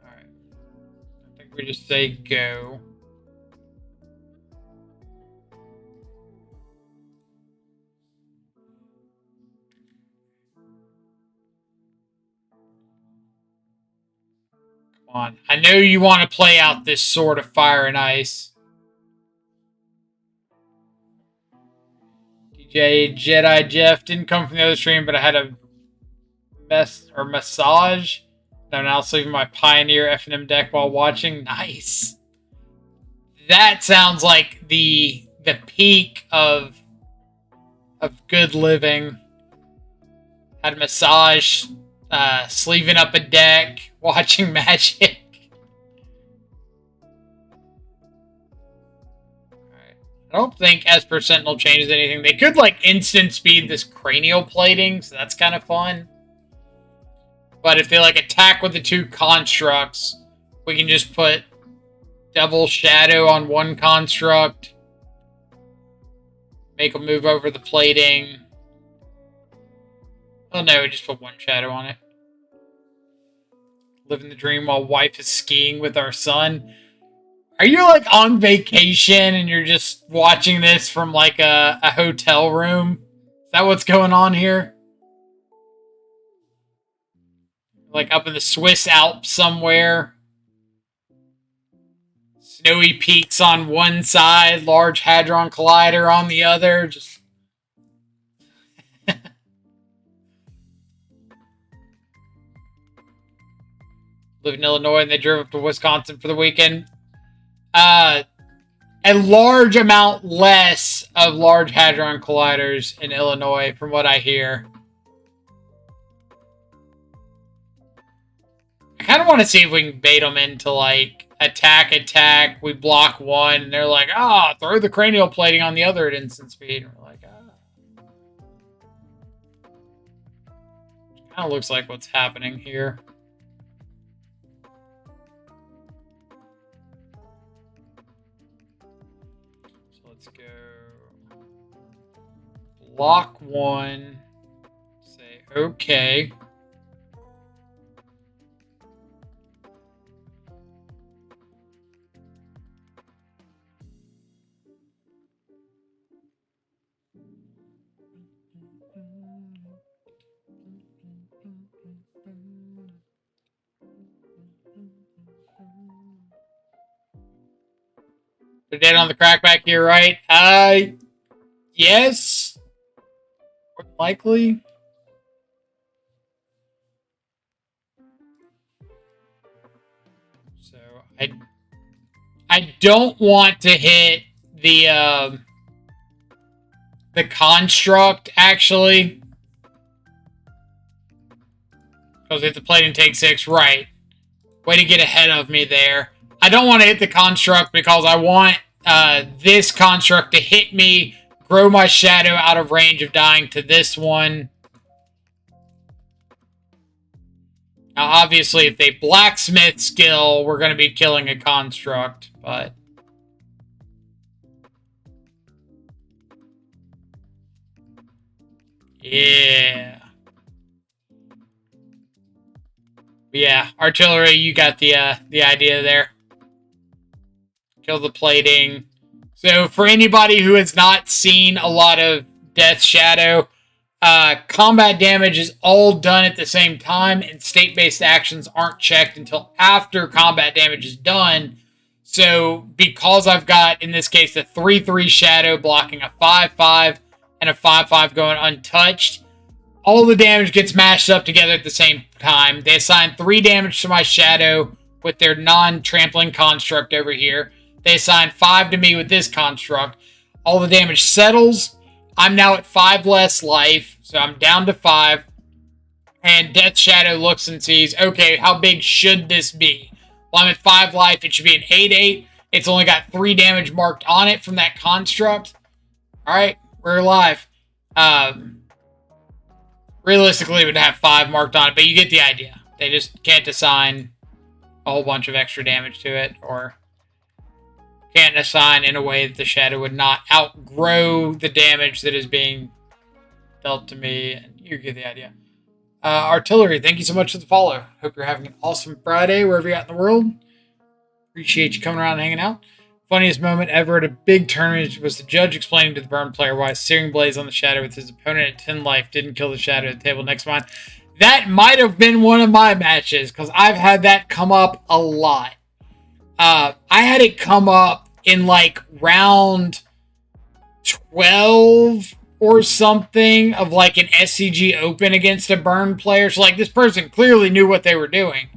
Alright. I think we just say go. On. I know you want to play out this Sword of Fire and Ice. DJ Jedi Jeff didn't come from the other stream, but I had a massage. I'm now sleeping my Pioneer F&M deck while watching. Nice. That sounds like the peak of good living. Had a massage, sleeving up a deck, watching Magic. Alright. I don't think Esper Sentinel changes anything. They could, like, instant speed this cranial plating, so that's kind of fun. But if they, like, attack with the 2 constructs, we can just put Devil Shadow on 1 construct. Make them move over the plating. Oh no, we just put 1 shadow on it. Living the dream while wife is skiing with our son. Are you like on vacation and you're just watching this from like a hotel room? Is that what's going on here? Like up in the Swiss Alps somewhere. Snowy peaks on one side, Large Hadron Collider on the other. Just live in Illinois and they drove up to Wisconsin for the weekend. A large amount less of Large Hadron Colliders in Illinois, from what I hear. I kind of want to see if we can bait them into, like, attack. We block 1, and they're like, throw the cranial plating on the other at instant speed. And we're like, Kind of looks like what's happening here. Let's go block 1, say okay. They're dead on the crackback here, right? Yes. More likely. So I don't want to hit the construct actually, because if the plating takes 6, right? Way to get ahead of me there. I don't want to hit the construct because I want this construct to hit me, grow my shadow out of range of dying to this one. Now, obviously, if they blacksmith skill, we're going to be killing a construct, but... yeah. Yeah, artillery, you got the idea there. Kill the plating. So for anybody who has not seen a lot of Death Shadow, combat damage is all done at the same time, and state-based actions aren't checked until after combat damage is done. So because I've got, in this case, a 3/3 Shadow blocking a 5/5 and a 5/5 going untouched, all the damage gets mashed up together at the same time. They assign 3 damage to my Shadow with their non-trampling construct over here. They assign 5 to me with this construct. All the damage settles. I'm now at 5 less life, so I'm down to 5. And Death Shadow looks and sees, okay, how big should this be? Well, I'm at 5 life. It should be an 8/8. It's only got 3 damage marked on it from that construct. All right, We're live. Realistically, it would have 5 marked on it, but you get the idea. They just can't assign a whole bunch of extra damage to it, or can't assign in a way that the shadow would not outgrow the damage that is being dealt to me. And you get the idea. Artillery, thank you so much for the follow. Hope you're having an awesome Friday wherever you're at in the world. Appreciate you coming around and hanging out. Funniest moment ever at a big tournament was the judge explaining to the burn player why searing blaze on the shadow with his opponent at 10 life didn't kill the shadow at the table next to mine. That might have been one of my matches, because I've had that come up a lot. I had it come up in like round 12 or something of like an SCG Open against a burn player. So like this person clearly knew what they were doing.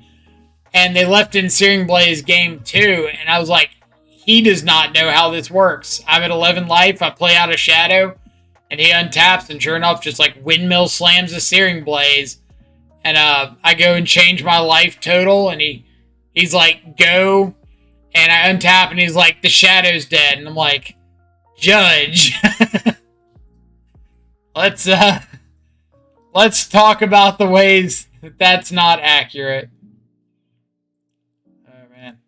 And they left in Searing Blaze game 2. And I was like, he does not know how this works. I'm at 11 life. I play out a shadow. And he untaps. And sure enough, just like windmill slams the Searing Blaze. And I go and change my life total. And he's like, go. And I untap. And he's like, the shadow's dead. And I'm like, Judge. Let's talk about the ways that that's not accurate. Oh, man.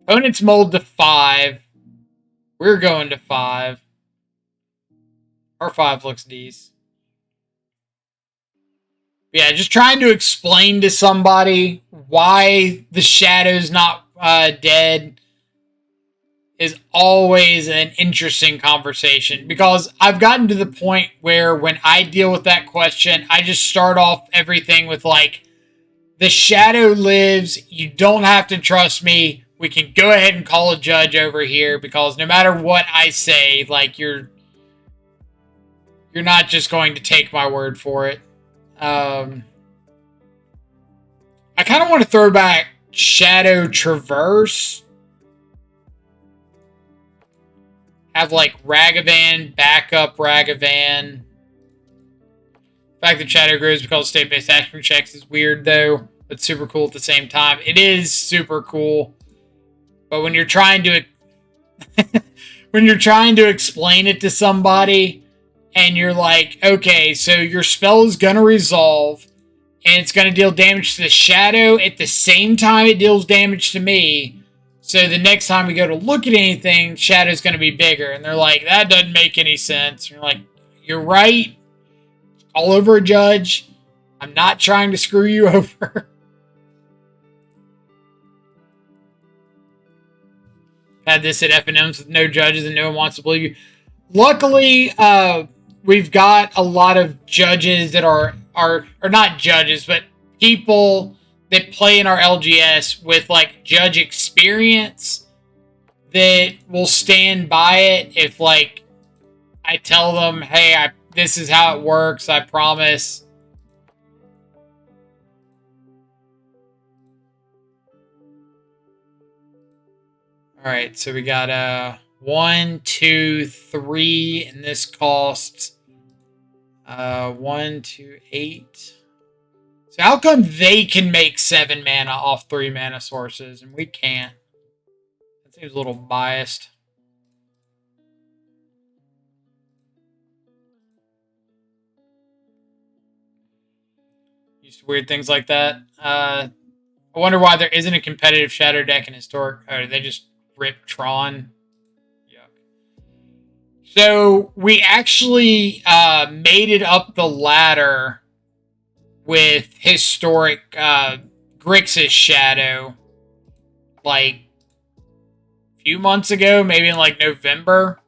Opponent's mold to 5. We're going to 5. Our 5 looks decent. Yeah, just trying to explain to somebody why the shadow's not dead is always an interesting conversation, because I've gotten to the point where when I deal with that question, I just start off everything with like, the shadow lives, you don't have to trust me, we can go ahead and call a judge over here, because no matter what I say, like you're not just going to take my word for it. I kind of want to throw back Shadow Traverse. Have like Ragavan, backup Ragavan. The fact that Shadow grows because of state-based action checks is weird though, but super cool at the same time. It is super cool. But when you're trying to explain it to somebody and you're like, okay, so your spell is gonna resolve and it's gonna deal damage to the shadow at the same time it deals damage to me. So the next time we go to look at anything, shadow's going to be bigger. And they're like, that doesn't make any sense. And you're like, you're right. All over a judge. I'm not trying to screw you over. Had this at FNMs with no judges and no one wants to believe you. Luckily, we've got a lot of judges that are not judges, but people that play in our LGS with like judge experience that will stand by it if like I tell them, hey, this is how it works, I promise. Alright, so we got 1, 2, 3, and this costs 1, 2, 8. So how come they can make 7 mana off 3 mana sources and we can't? That seems a little biased. Used to weird things like that. I wonder why there isn't a competitive Shadow deck in Historic. Oh, they just rip Tron. Yuck. So we actually made it up the ladder with Historic Grixis Shadow like a few months ago, maybe in like November,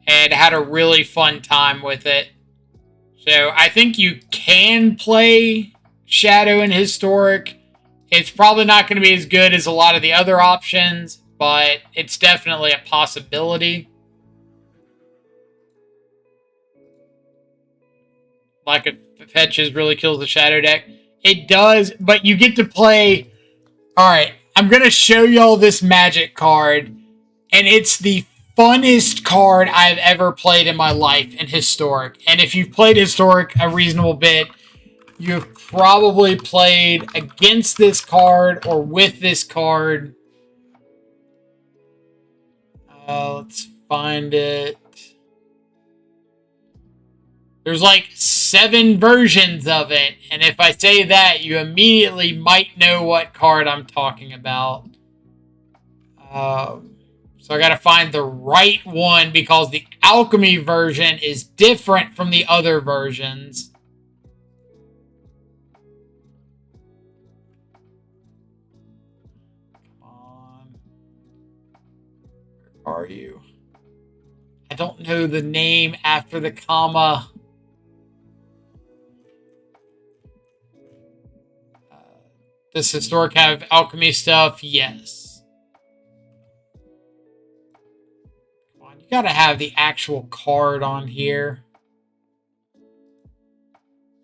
and had a really fun time with it. So I think you can play Shadow and Historic. It's probably not going to be as good as a lot of the other options, but it's definitely a possibility. Like if Fetches really kills the Shadow deck. It does, but you get to play... Alright, I'm going to show y'all this Magic card, and it's the funnest card I've ever played in my life in Historic. And if you've played Historic a reasonable bit, you've probably played against this card or with this card. Let's find it. There's like 7 versions of it, and if I say that, you immediately might know what card I'm talking about. So I gotta find the right one because the alchemy version is different from the other versions. Come on. Where are you? I don't know the name after the comma. Does historic have alchemy stuff? Yes. Come on, you gotta have the actual card on here.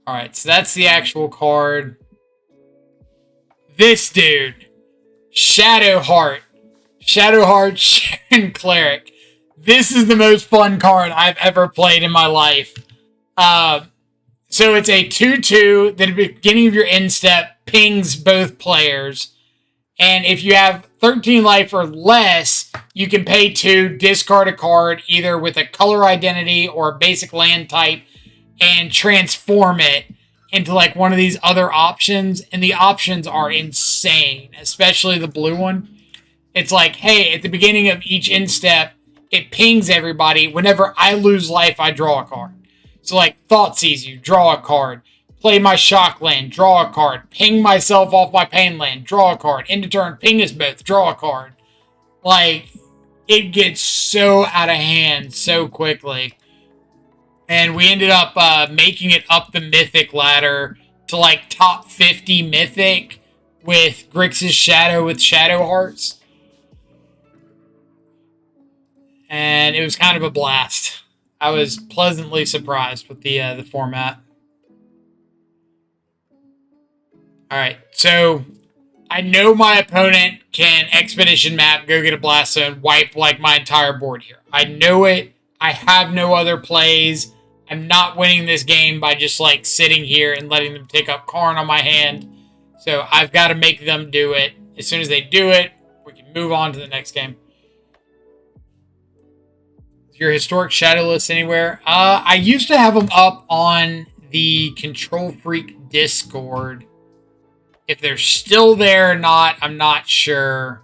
Alright, so that's the actual card. This dude. Shadowheart. Shadowheart Sharon Cleric. This is the most fun card I've ever played in my life. So it's a 2/2 that at the beginning of your end step pings both players. And if you have 13 life or less, you can pay 2, discard a card either with a color identity or a basic land type and transform it into like one of these other options. And the options are insane, especially the blue one. It's like, hey, at the beginning of each end step, it pings everybody. Whenever I lose life, I draw a card. So like Thoughtseize you, draw a card. Play my shock land, draw a card. Ping myself off my pain land, draw a card. End of turn, ping us both, draw a card. Like, it gets so out of hand so quickly. And we ended up making it up the mythic ladder to like top 50 mythic with Grixis Shadow with Shadow Hearts. And it was kind of a blast. I was pleasantly surprised with the format. Alright, so I know my opponent can Expedition Map, go get a Blast Zone, wipe like my entire board here. I know it. I have no other plays. I'm not winning this game by just like sitting here and letting them pick up Karn on my hand. So I've got to make them do it. As soon as they do it, we can move on to the next game. Your historic shadow list anywhere? I used to have them up on the Control Freak Discord. If they're still there or not, I'm not sure.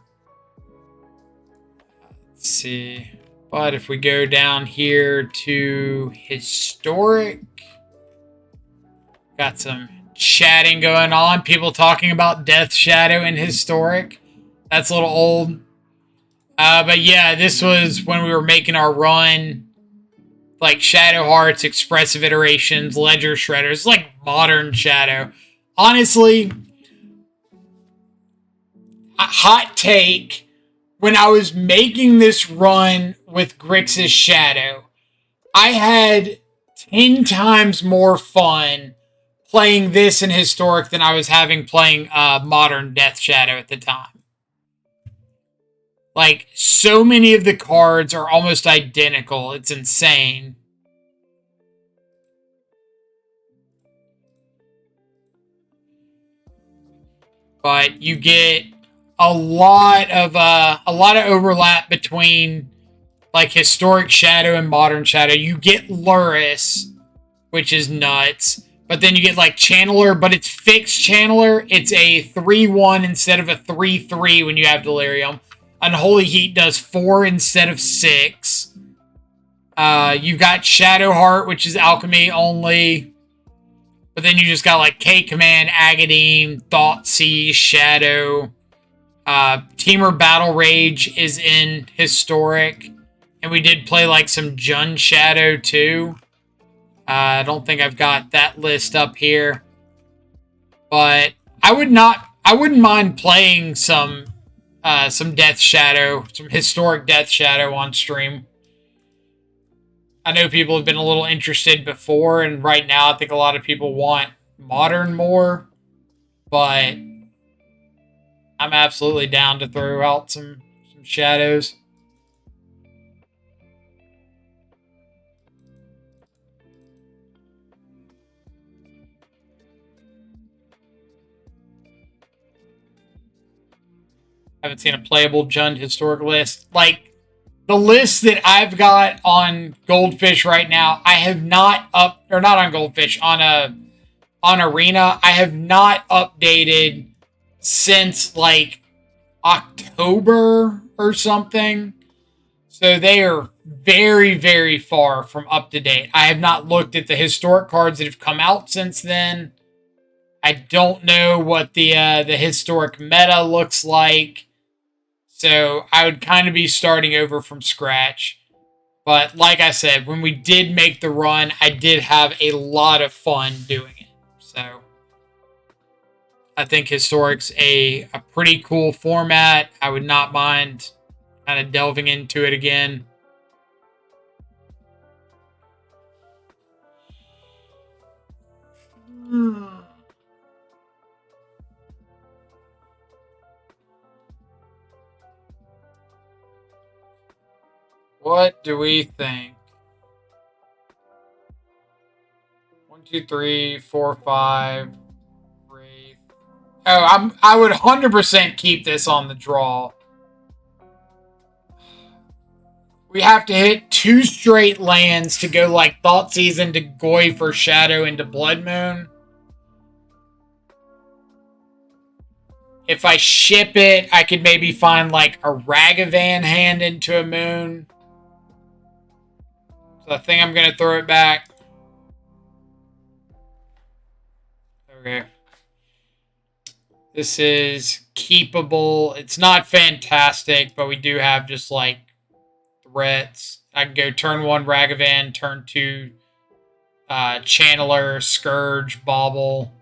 Let's see. But if we go down here to historic, got some chatting going on. People talking about Death Shadow and historic. That's a little old. But yeah, this was when we were making our run, like Shadow Hearts, Expressive Iterations, Ledger Shredders, like modern Shadow. Honestly, a hot take, when I was making this run with Grixis Shadow, I had 10 times more fun playing this in Historic than I was having playing modern Death Shadow at the time. Like, so many of the cards are almost identical. It's insane. But you get a lot of overlap between like historic Shadow and modern Shadow. You get Luris, which is nuts. But then you get like Channeler, but it's fixed Channeler. It's a 3/1 instead of a 3/3 when you have Delirium. Unholy Heat does 4 instead of 6. You've got Shadowheart, which is alchemy only. But then you just got like K-Command, Agadine, Thoughtseize, Shadow. Teamer Battle Rage is in Historic. And we did play like some Jun Shadow too. I don't think I've got that list up here. But I wouldn't mind playing some Death Shadow, some historic Death Shadow on stream. I know people have been a little interested before, and right now I think a lot of people want modern more, but I'm absolutely down to throw out some shadows. Haven't seen a playable Jund historic list. Like, the list that I've got on Goldfish right now, I have not not on Goldfish, on Arena, I have not updated since like October or something. So they are very, very far from up to date. I have not looked at the historic cards that have come out since then. I don't know what the historic meta looks like. So I would kind of be starting over from scratch. But like I said, when we did make the run, I did have a lot of fun doing it. So I think historic's a pretty cool format. I would not mind kind of delving into it again. What do we think? 1, 2, 3, 4, 5. Wraith. Oh, I would 100% keep this on the draw. We have to hit 2 straight lands to go like Thoughtseize into Goy for Shadow into Blood Moon. If I ship it, I could maybe find like a Ragavan hand into a Moon. So I think I'm going to throw it back. Okay. This is keepable. It's not fantastic, but we do have just like threats. I can go turn 1 Ragavan, turn 2 Channeler, Scourge, Bauble.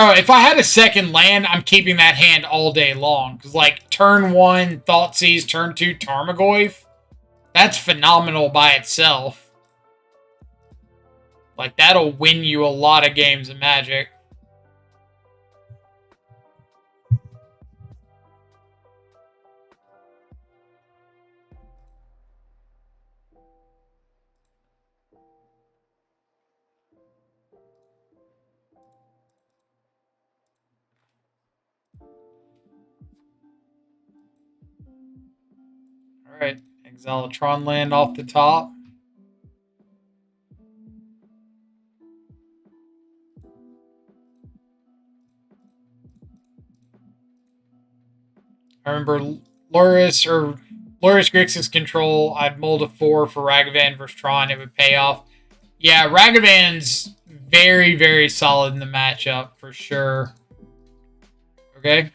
Oh, if I had a second land, I'm keeping that hand all day long. Because, like, turn 1, Thoughtseize, turn 2, Tarmogoyf. That's phenomenal by itself. Like, that'll win you a lot of games of Magic. Alright, exile a Tron land off the top. I remember Luris Grixis control, I'd mold a 4 for Ragavan versus Tron, it would pay off. Yeah, Ragavan's very, very solid in the matchup, for sure. Okay.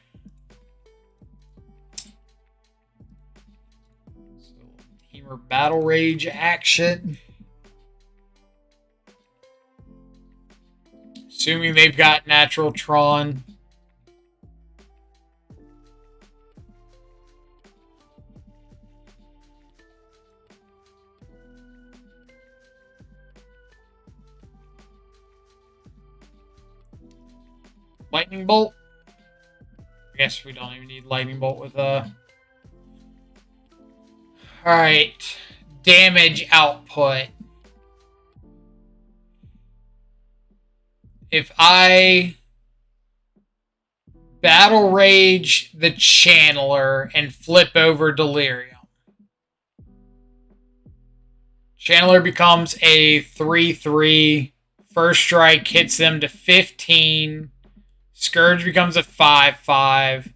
So, Battle Rage action. Assuming they've got natural Tron. Lightning Bolt. I guess we don't even need Lightning Bolt with Alright. Damage output. If I Battle Rage the Channeler and flip over Delirium, Channeler becomes a 3/3. First strike hits them to 15. Scourge becomes a 5/5.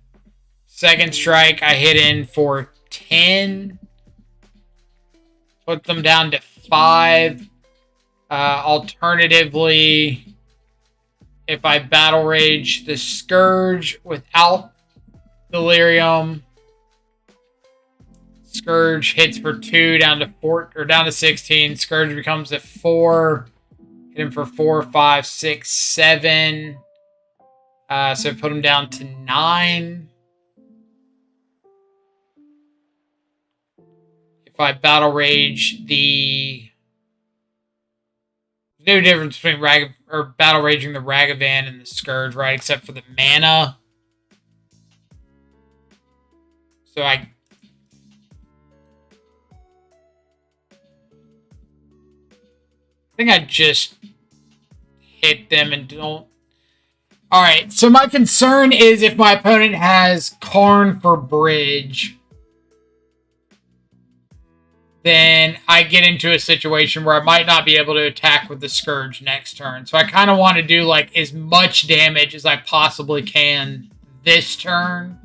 Second strike, I hit in for 10. Put them down to 5. Alternatively, if I Battle Rage the Scourge without Delirium, Scourge hits for 2 down to 4 or down to 16. Scourge becomes a 4. Hit him for 4, 5, 6, 7. So put him down to 9. If I Battle Rage the... no difference between Battle Raging the Ragavan and the Scourge, right? Except for the mana. So I think I just hit them and don't... Alright, so my concern is if my opponent has Karn for bridge, then I get into a situation where I might not be able to attack with the Scourge next turn. So I kind of want to do like as much damage as I possibly can this turn.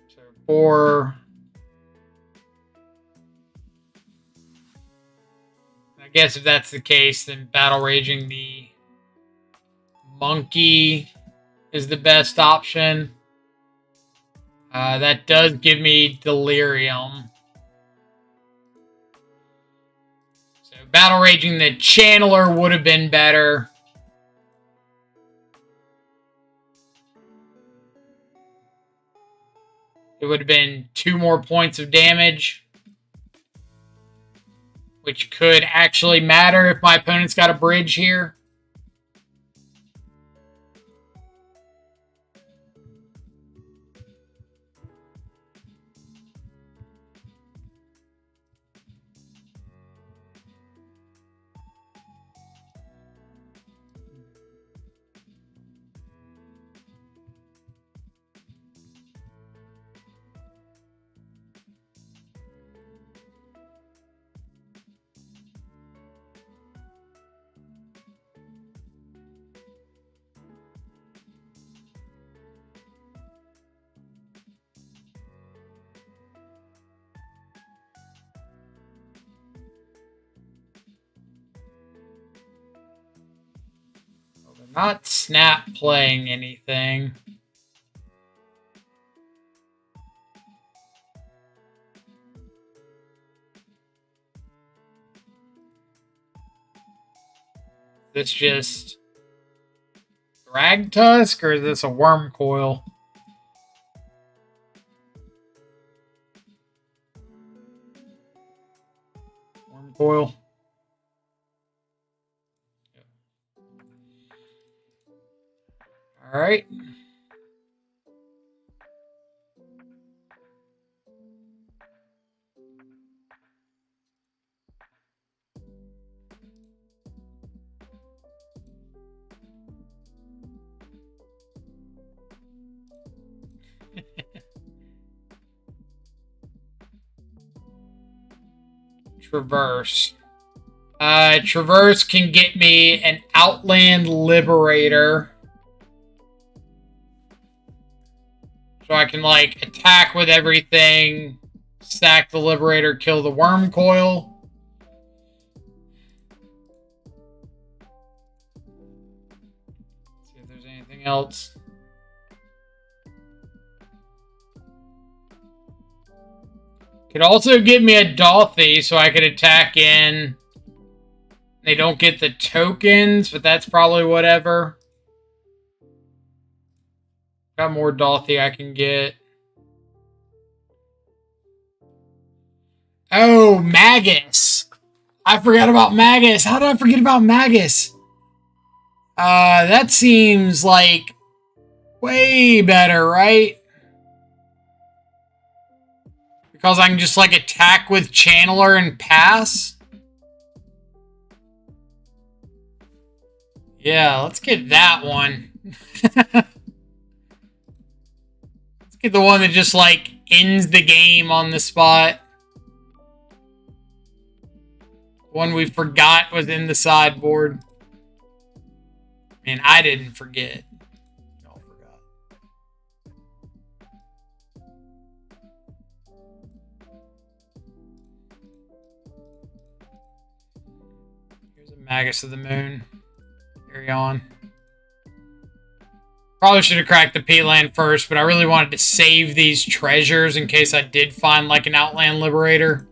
So 4... I guess if that's the case, then Battle Raging the Monkey is the best option. That does give me Delirium. So Battle Raging the Channeler would have been better. It would have been 2 more points of damage, which could actually matter if my opponent's got a bridge here. Not snap playing anything. This just Drag Tusk, or is this a Worm Coil? Worm Coil. All right. Traverse. Traverse can get me an Outland Liberator. So I can, like, attack with everything, stack the Liberator, kill the Worm Coil. Let's see if there's anything else. Could also give me a Dolphy so I could attack in. They don't get the tokens, but that's probably whatever. Got more Dolphy I can get. Oh, Magus. I forgot about Magus. How did I forget about Magus? That seems like way better, right? Because I can just, like, attack with Channeler and pass? Yeah, let's get that one. Let's get the one that just, like, ends the game on the spot. One we forgot was in the sideboard. And I didn't forget. Y'all forgot. Here's a Magus of the Moon. Carry on. Probably should have cracked the P-Land first, but I really wanted to save these treasures in case I did find, like, an Outland Liberator.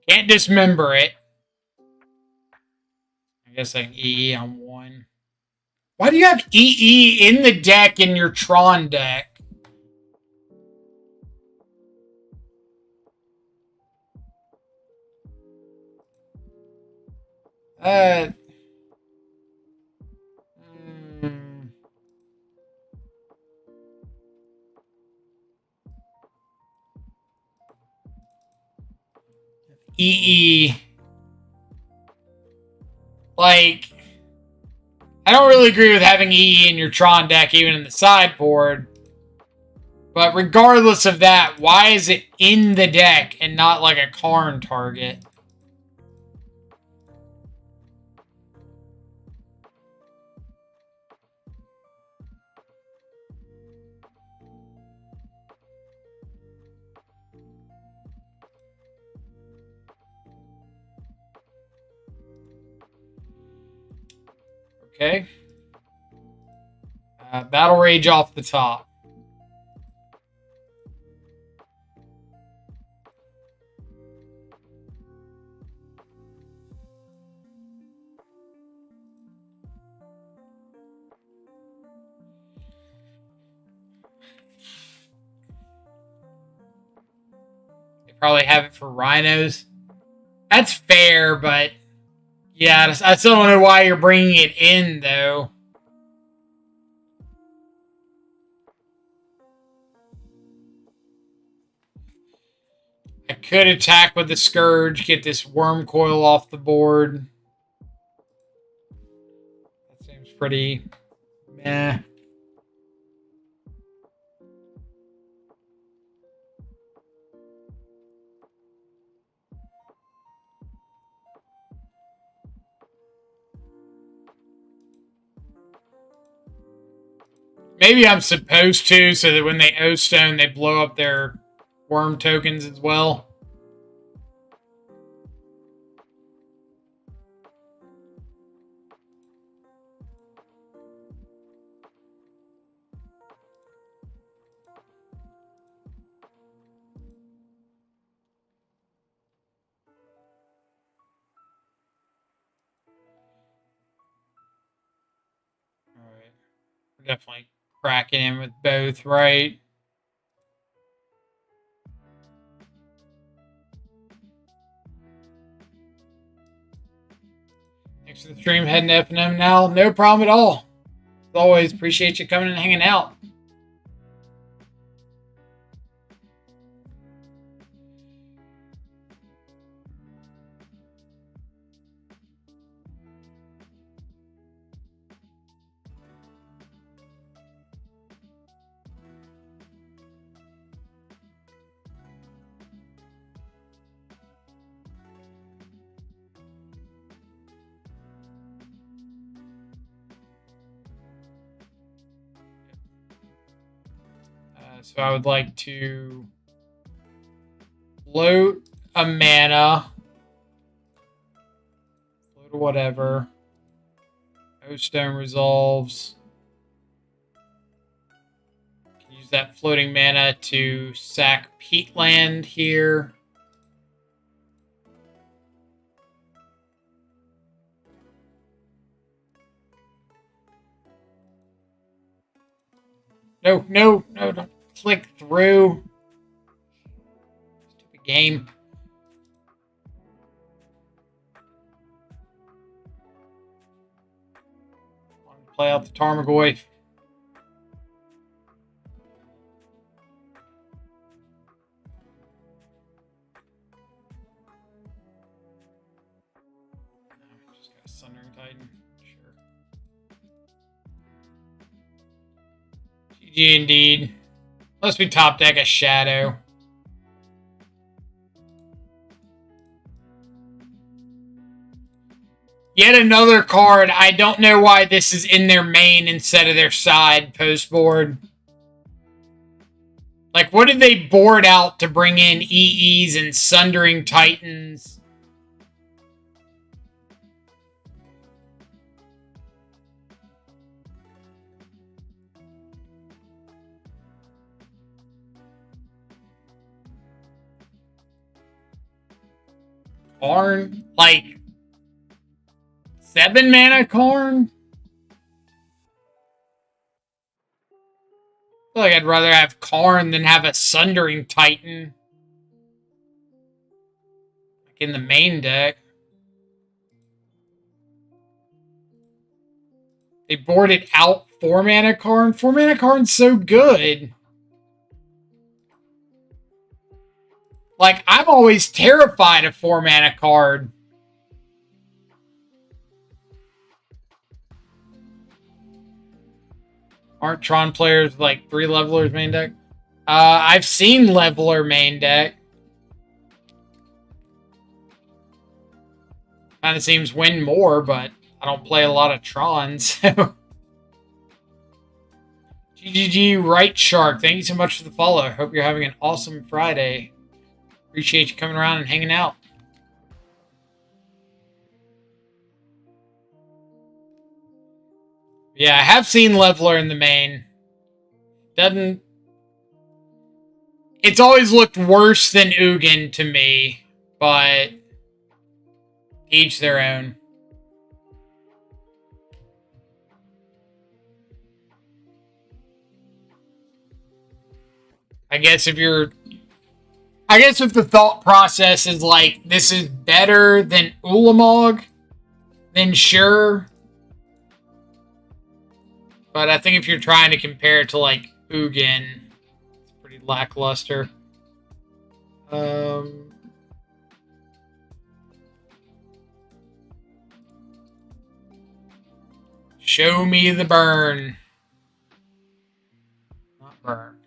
Can't dismember it. I guess I can EE on one. Why do you have EE in the deck in your Tron deck? Uh, EE. Like, I don't really agree with having EE in your Tron deck, even in the sideboard. But regardless of that, why is it in the deck and not like a Karn target? Okay. Battle Rage off the top. They probably have it for Rhinos. That's fair, but yeah, I still don't know why you're bringing it in, though. I could attack with the Scourge, get this Worm Coil off the board. That seems pretty meh. Maybe I'm supposed to, so that when they O-Stone, they blow up their worm tokens as well. Alright. We're definitely cracking in with both, right? Thanks for the stream, heading to F&M now. No problem at all. As always, appreciate you coming and hanging out. So I would like to float a mana, float or whatever. O-Stone resolves. Can use that floating mana to sack Peatland here. No, don't click through. Stupid game. Play out the Tarmogoyf. Just got a Sundering Titan. Sure. GG indeed. Unless we top deck a Shadow. Yet another card. I don't know why this is in their main instead of their side post board. Like, what did they board out to bring in EEs and Sundering Titans? Karn? Like, 7 mana Karn? I feel like I'd rather have Karn than have a Sundering Titan. Like in the main deck. They boarded out 4-mana Karn. 4-mana Karn's so good. Like, I'm always terrified of 4-mana card. Aren't Tron players like 3 levelers main deck? I've seen leveler main deck. Kind of seems win more, but I don't play a lot of Tron, so. GGG Right Shark, thank you so much for the follow. Hope you're having an awesome Friday. Appreciate you coming around and hanging out. Yeah, I have seen leveler in the main. Doesn't. It's always looked worse than Ugin to me, but each their own. I guess if the thought process is like, this is better than Ulamog, then sure. But I think if you're trying to compare it to like Ugin, it's pretty lackluster. Show me the burn. Not burn.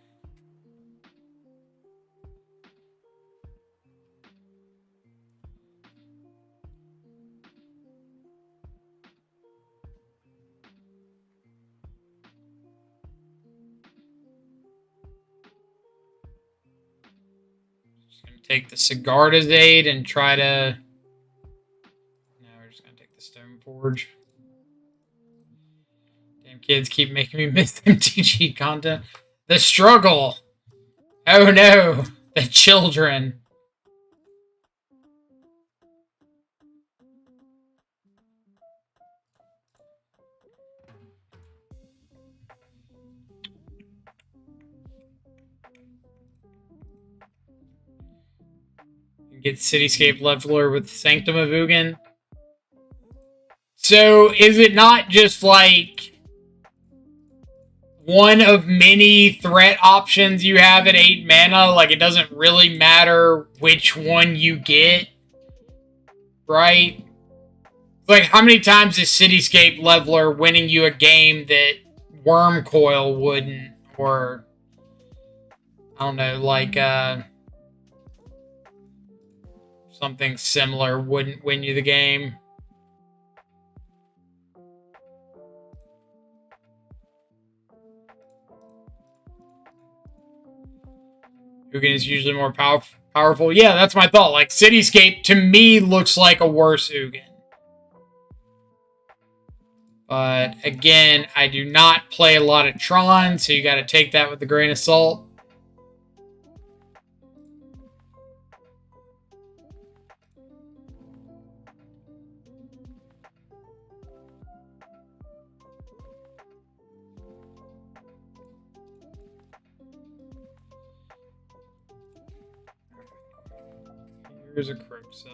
Take the Sigarda's aid and try to. No, we're just gonna take the Stone Forge. Damn kids keep making me miss MTG content. The struggle. Oh no, the children. Get Cityscape Leveler with Sanctum of Ugin. So is it not just like one of many threat options you have at 8 mana? Like, it doesn't really matter which one you get, right? Like, how many times is Cityscape Leveler winning you a game that Wormcoil wouldn't? Or, I don't know, like, something similar wouldn't win you the game. Ugin is usually more powerful. Yeah, that's my thought. Like, Cityscape, to me, looks like a worse Ugin. But, again, I do not play a lot of Tron, so you got to take that with a grain of salt. Here's a Kroxa.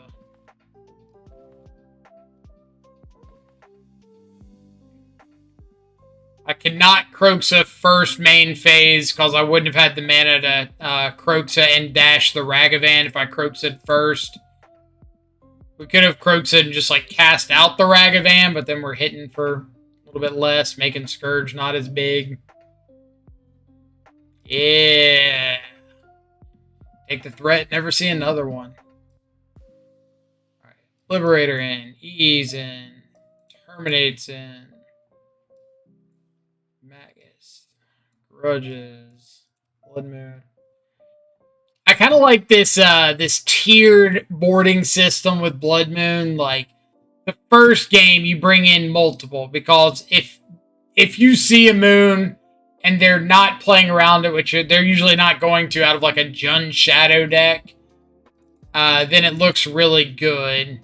I cannot Kroxa first main phase because I wouldn't have had the mana to Kroxa and dash the Ragavan if I Kroxa'd first. We could have Kroxa and just like cast out the Ragavan, but then we're hitting for a little bit less, making Scourge not as big. Yeah. Take the threat, never see another one. Liberator in, Ease in, Terminates in, Magus, Grudges, Blood Moon. I kind of like this this tiered boarding system with Blood Moon. Like, the first game you bring in multiple, because if you see a moon and they're not playing around it, which they're usually not going to out of like a Jund Shadow deck, then it looks really good.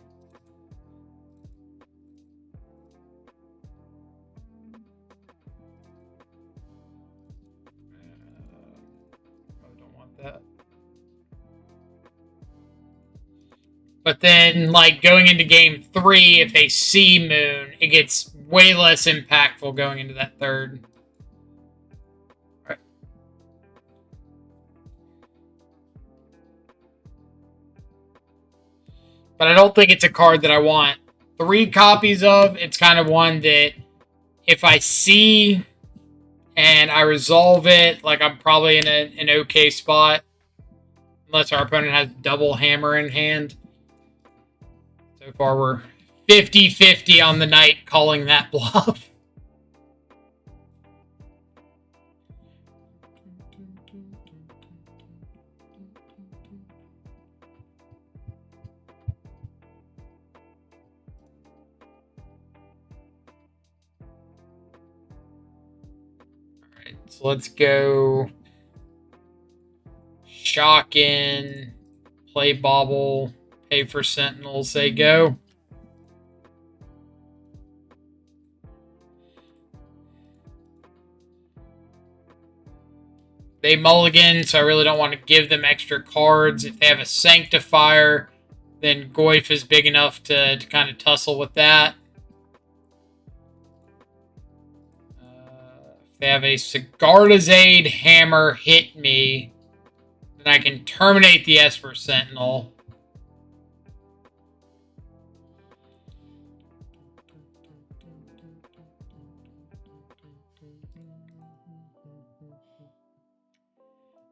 But then, like, going into game 3, if they see Moon, it gets way less impactful going into that third. All right. But I don't think it's a card that I want 3 copies of. It's kind of one that if I see and I resolve it, like I'm probably in an okay spot. Unless our opponent has double hammer in hand. So far we're 50-50 on the night calling that bluff. Alright, so let's go shock in, play bobble, pay for sentinels, say go. They mulligan, so I really don't want to give them extra cards. If they have a Sanctifier, then Goyf is big enough to kind of tussle with that. If they have a Sigarda's Aid Hammer hit me, then I can terminate the Esper Sentinel.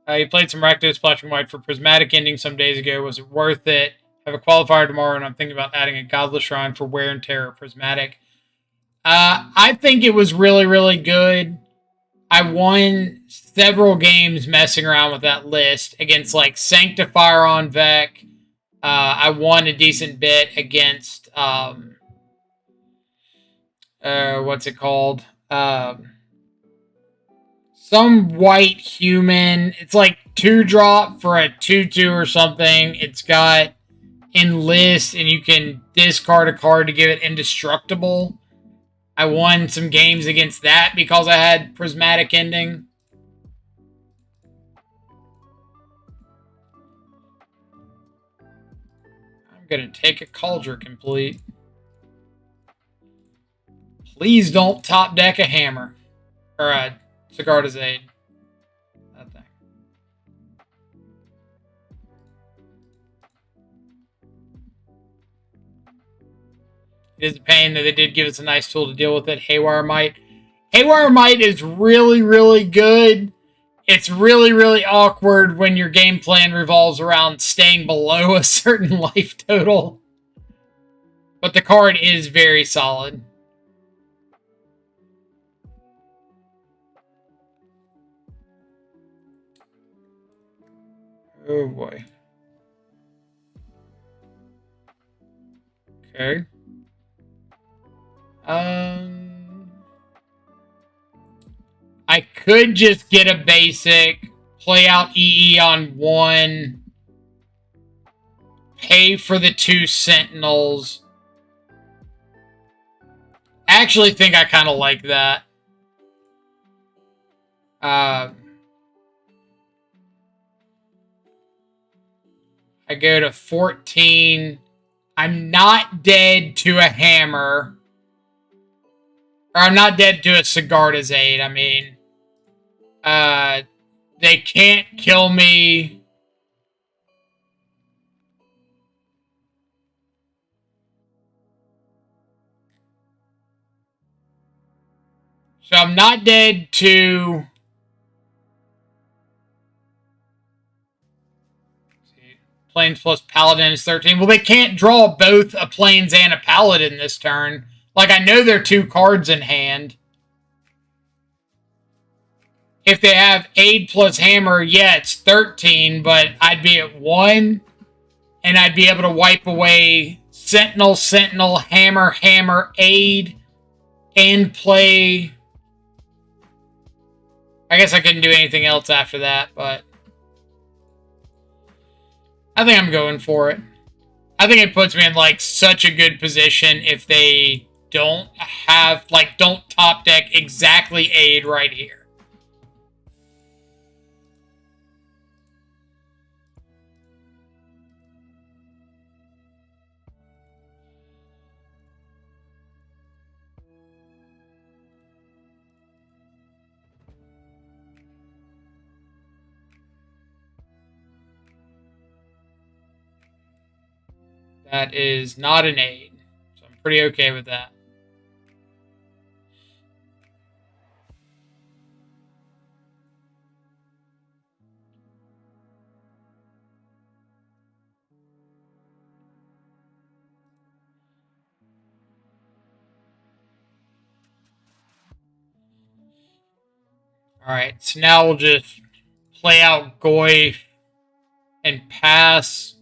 You played some Rakdos Splashing White for Prismatic Ending some days ago. Was it worth it? I have a qualifier tomorrow, and I'm thinking about adding a Godless Shrine for Wear and Tear or Prismatic. I think it was really, really good. I won several games messing around with that list against, like, Sanctifier on Vec. I won a decent bit against, what's it called? Some white human. It's like 2-drop for a 2/2 or something. It's got enlist, and you can discard a card to give it indestructible. I won some games against that because I had Prismatic Ending. I'm going to take a Cauldron Complete. Please don't top deck a Hammer. Or a Sigarda's Aid. That thing. It is a pain that they did give us a nice tool to deal with it. Haywire Might. Haywire Might is really, really good. It's really, really awkward when your game plan revolves around staying below a certain life total. But the card is very solid. Oh boy. Okay. I could just get a basic, play out EE on 1, pay for the 2 Sentinels. I actually think I kind of like that. I go to 14. I'm not dead to a Hammer. Or I'm not dead to a Sigarda's Aid. I mean, they can't kill me. So I'm not dead to... Plains plus Paladin is 13. Well, they can't draw both a Plains and a Paladin this turn. Like, I know they're 2 cards in hand. If they have Aid plus Hammer, yeah, it's 13, but I'd be at 1, and I'd be able to wipe away Sentinel, Sentinel, Hammer, Hammer, Aid, and play... I guess I couldn't do anything else after that, but... I think I'm going for it. I think it puts me in, like, such a good position if they don't have, like, don't top deck exactly Aid right here. That is not an aid. So I'm pretty okay with that. Alright, so now we'll just play out Goy and pass.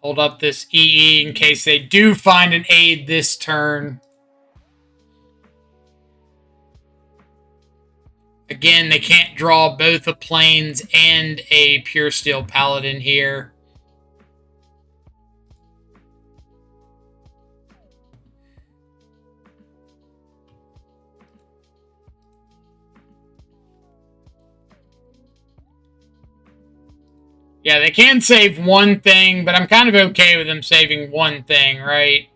Hold up this EE in case they do find an aid this turn. Again, they can't draw both a Plains and a Pure Steel Paladin here. Yeah, they can save one thing, but I'm kind of okay with them saving one thing, right?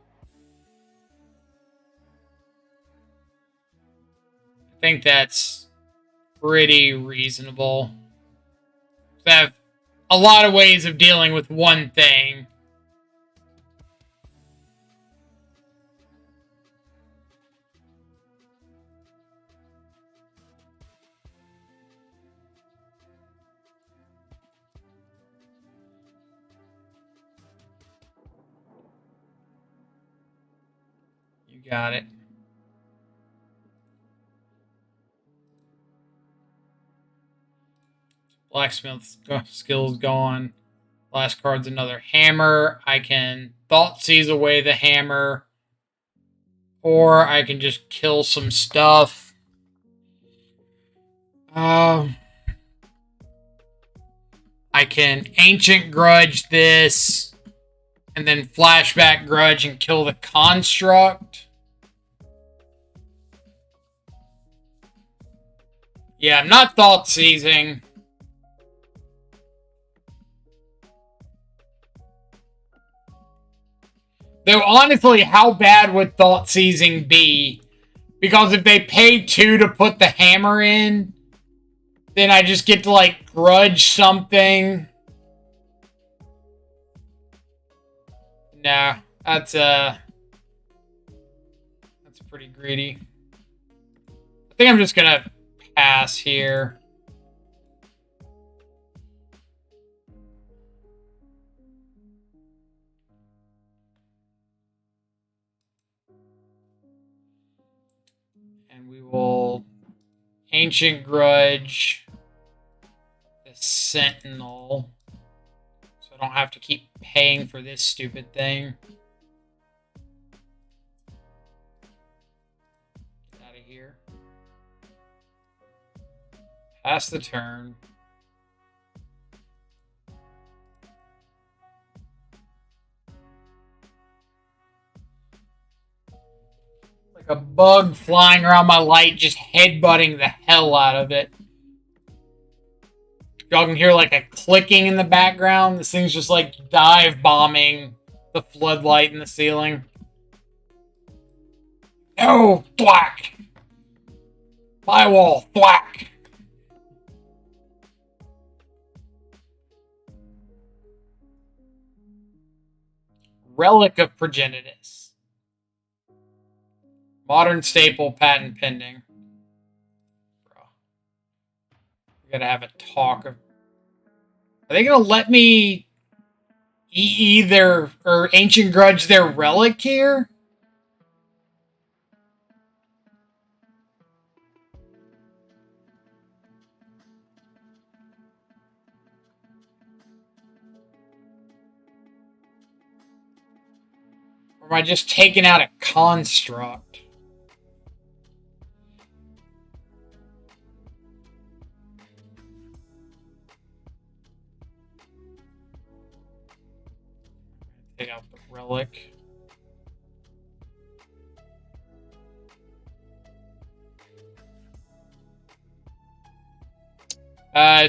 I think that's pretty reasonable. They have a lot of ways of dealing with one thing. You got it. Blacksmith skill's gone. Last card's another hammer. I can Thought Seize away the hammer. Or I can just kill some stuff. I can Ancient Grudge this. And then Flashback Grudge and kill the construct. Yeah, I'm not Thought Seizing. Though, honestly, how bad would Thought Seizing be? Because if they pay 2 to put the hammer in, then I just get to, like, grudge something. Nah, that's pretty greedy. I think I'm just gonna pass here. And we will Ancient Grudge the Sentinel. So I don't have to keep paying for this stupid thing. Get out of here. Pass the turn. Like a bug flying around my light, just headbutting the hell out of it. Y'all can hear like a clicking in the background. This thing's just like dive bombing the floodlight in the ceiling. No! Thwack! Firewall! Thwack! Relic of Progenitus. Modern staple, patent pending. Bro. We gotta have a talk of... Are they gonna let me either or Ancient Grudge their relic here? Or am I just taking out a construct? Take out the relic.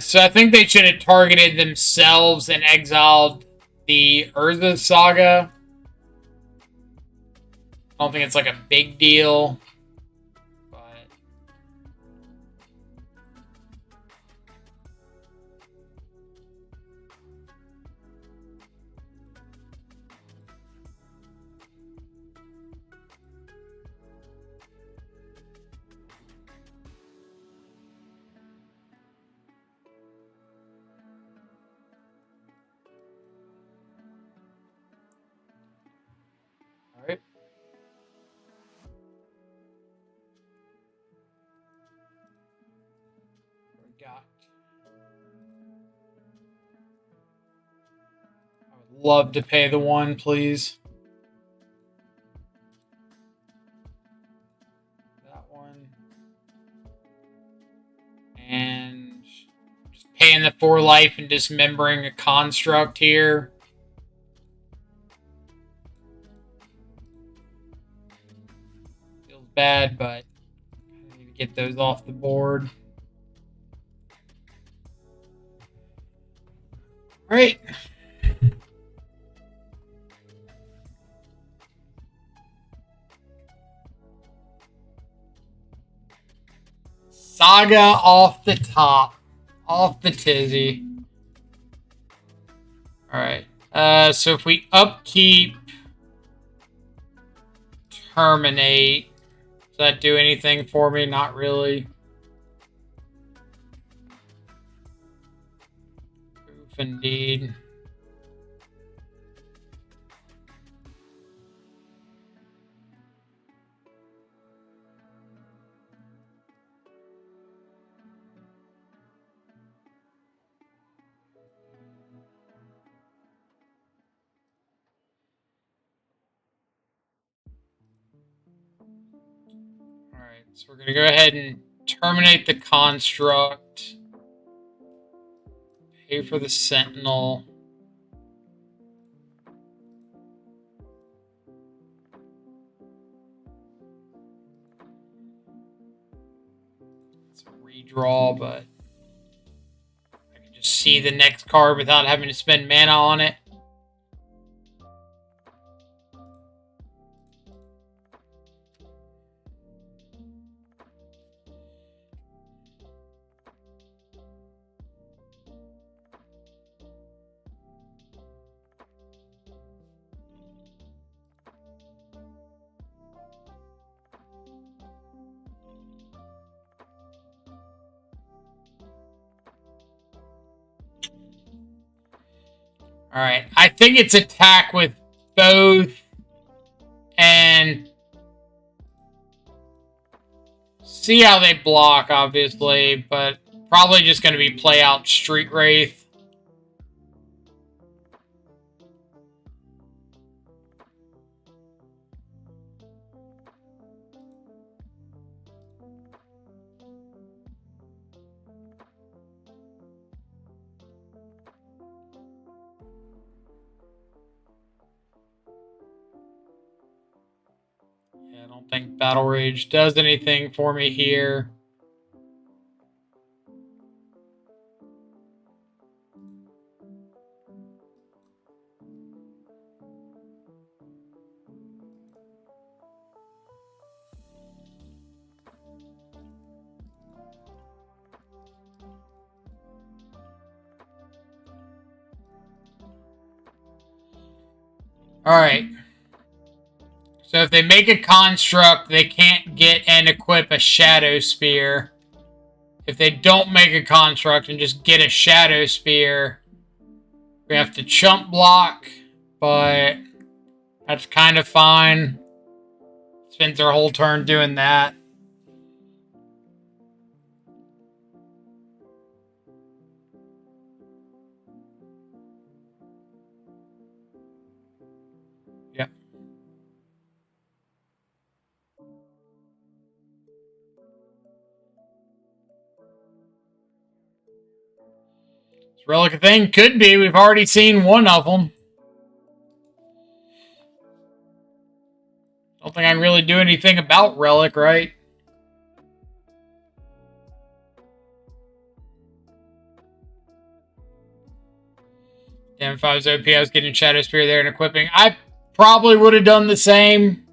So I think they should have targeted themselves and exiled the Urza Saga. I don't think it's like a big deal. But love to pay the 1, please. That one. And just paying the 4 life and dismembering a construct here. Feels bad, but I need to get those off the board. All right. Saga off the top. Off the tizzy. Alright. So if we upkeep, terminate, does that do anything for me? Not really. Oof, indeed. Alright, so we're going to go ahead and terminate the construct. Pay for the sentinel. It's a redraw, but I can just see the next card without having to spend mana on it. Alright, I think it's attack with both and see how they block, obviously, but probably just going to be play out Street Wraith. I don't think Battle Rage does anything for me here. Alright. So if they make a construct, they can't get and equip a Shadow Spear. If they don't make a construct and just get a Shadow Spear, we have to chump block, but that's kind of fine. Spends our whole turn doing that. Yep. Relic of Thing could be. We've already seen one of them. Don't think I can really do anything about Relic, right? Damn, if I was OP, I was getting Shadow Spear there and equipping. I probably would have done the same.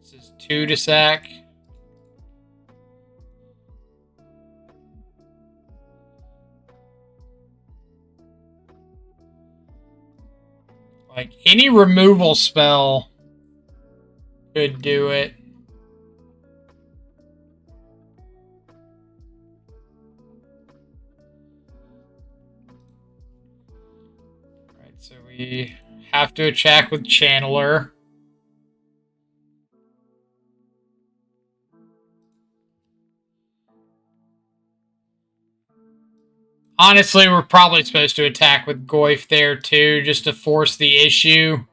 This is 2 to sack. Like, any removal spell could do it. Alright, so we have to attack with Channeler. Honestly, we're probably supposed to attack with Goyf there too, just to force the issue.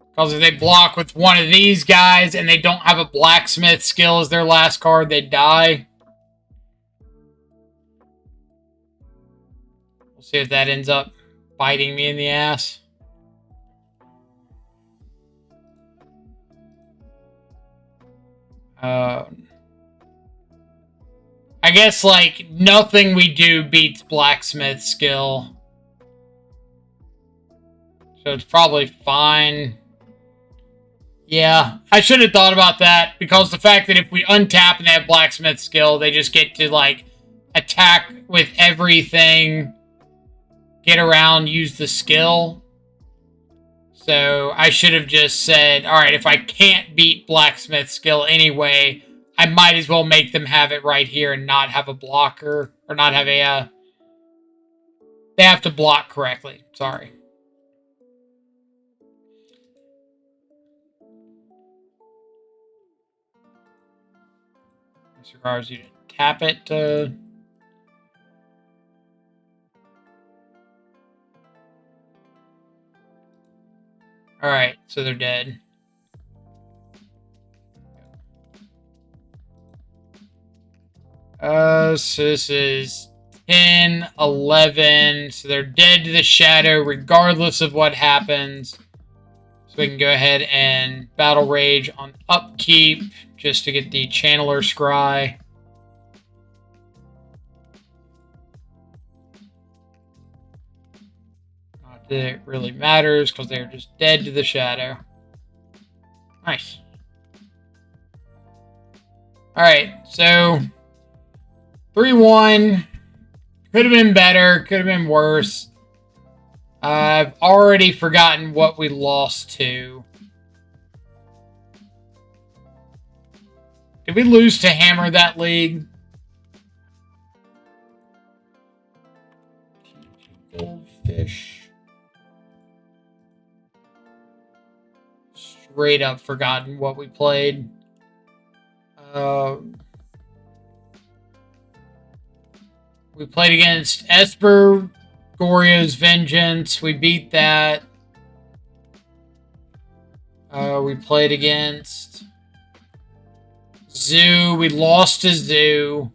Because if they block with one of these guys and they don't have a blacksmith skill as their last card, they die. We'll see if that ends up biting me in the ass. I guess, like, nothing we do beats blacksmith skill. So it's probably fine. Yeah, I should have thought about that, because the fact that if we untap and they have blacksmith skill, they just get to, like, attack with everything, get around, use the skill. So I should have just said, alright, if I can't beat blacksmith skill anyway, I might as well make them have it right here and not have a blocker, or not have a, they have to block correctly, sorry. This requires you to tap it to... Alright, so they're dead. So this is 10, 11. So they're dead to the shadow regardless of what happens. So we can go ahead and battle rage on upkeep just to get the channeler scry. Not that it really matters because they're just dead to the shadow. Nice. Alright, so 3-1. Could have been better. Could have been worse. I've already forgotten what we lost to. Did we lose to Hammer that league? Goldfish. Straight up forgotten what we played. We played against Esper, Goryo's Vengeance. We beat that. We played against Zoo. We lost to Zoo.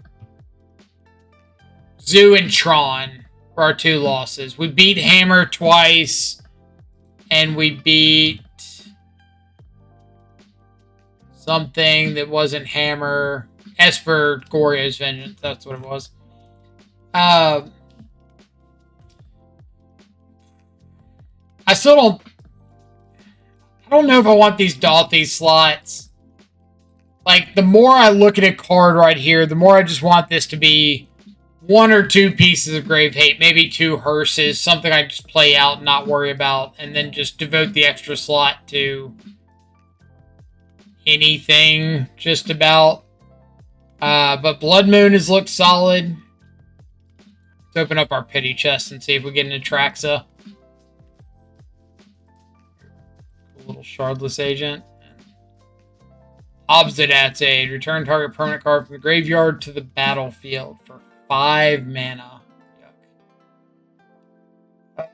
Zoo and Tron were our 2 losses. We beat Hammer twice. And we beat something that wasn't Hammer. Esper, Goryo's Vengeance. That's what it was. I still don't... I don't know if I want these Dothy slots. Like, the more I look at a card right here, the more I just want this to be 1 or 2 pieces of Grave Hate. Maybe 2 hearses. Something I just play out and not worry about. And then just devote the extra slot to anything, just about. But Blood Moon has looked solid. Let's open up our pity chest and see if we get an Atraxa. A little shardless agent. Obsidat's Aid. Return target permanent card from the graveyard to the battlefield for 5 mana.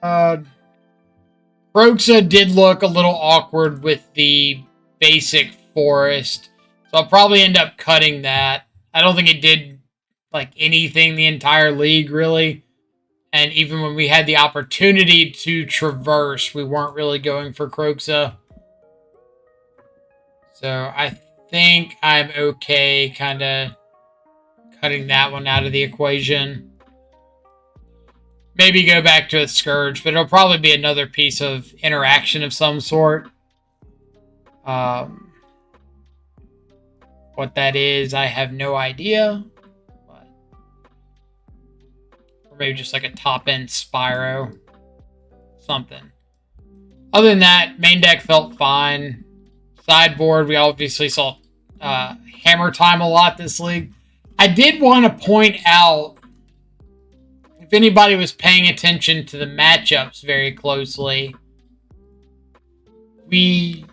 Yuck. Broxa did look a little awkward with the basic forest. So I'll probably end up cutting that. I don't think it did like anything the entire league, really. And even when we had the opportunity to traverse, we weren't really going for Kroxa. So I think I'm okay kind of cutting that one out of the equation. Maybe go back to a Scourge, but it'll probably be another piece of interaction of some sort. What that is, I have no idea. Maybe just like a top-end Spyro. Something. Other than that, main deck felt fine. Sideboard, we obviously saw Hammertime a lot this league. I did want to point out, if anybody was paying attention to the matchups very closely, we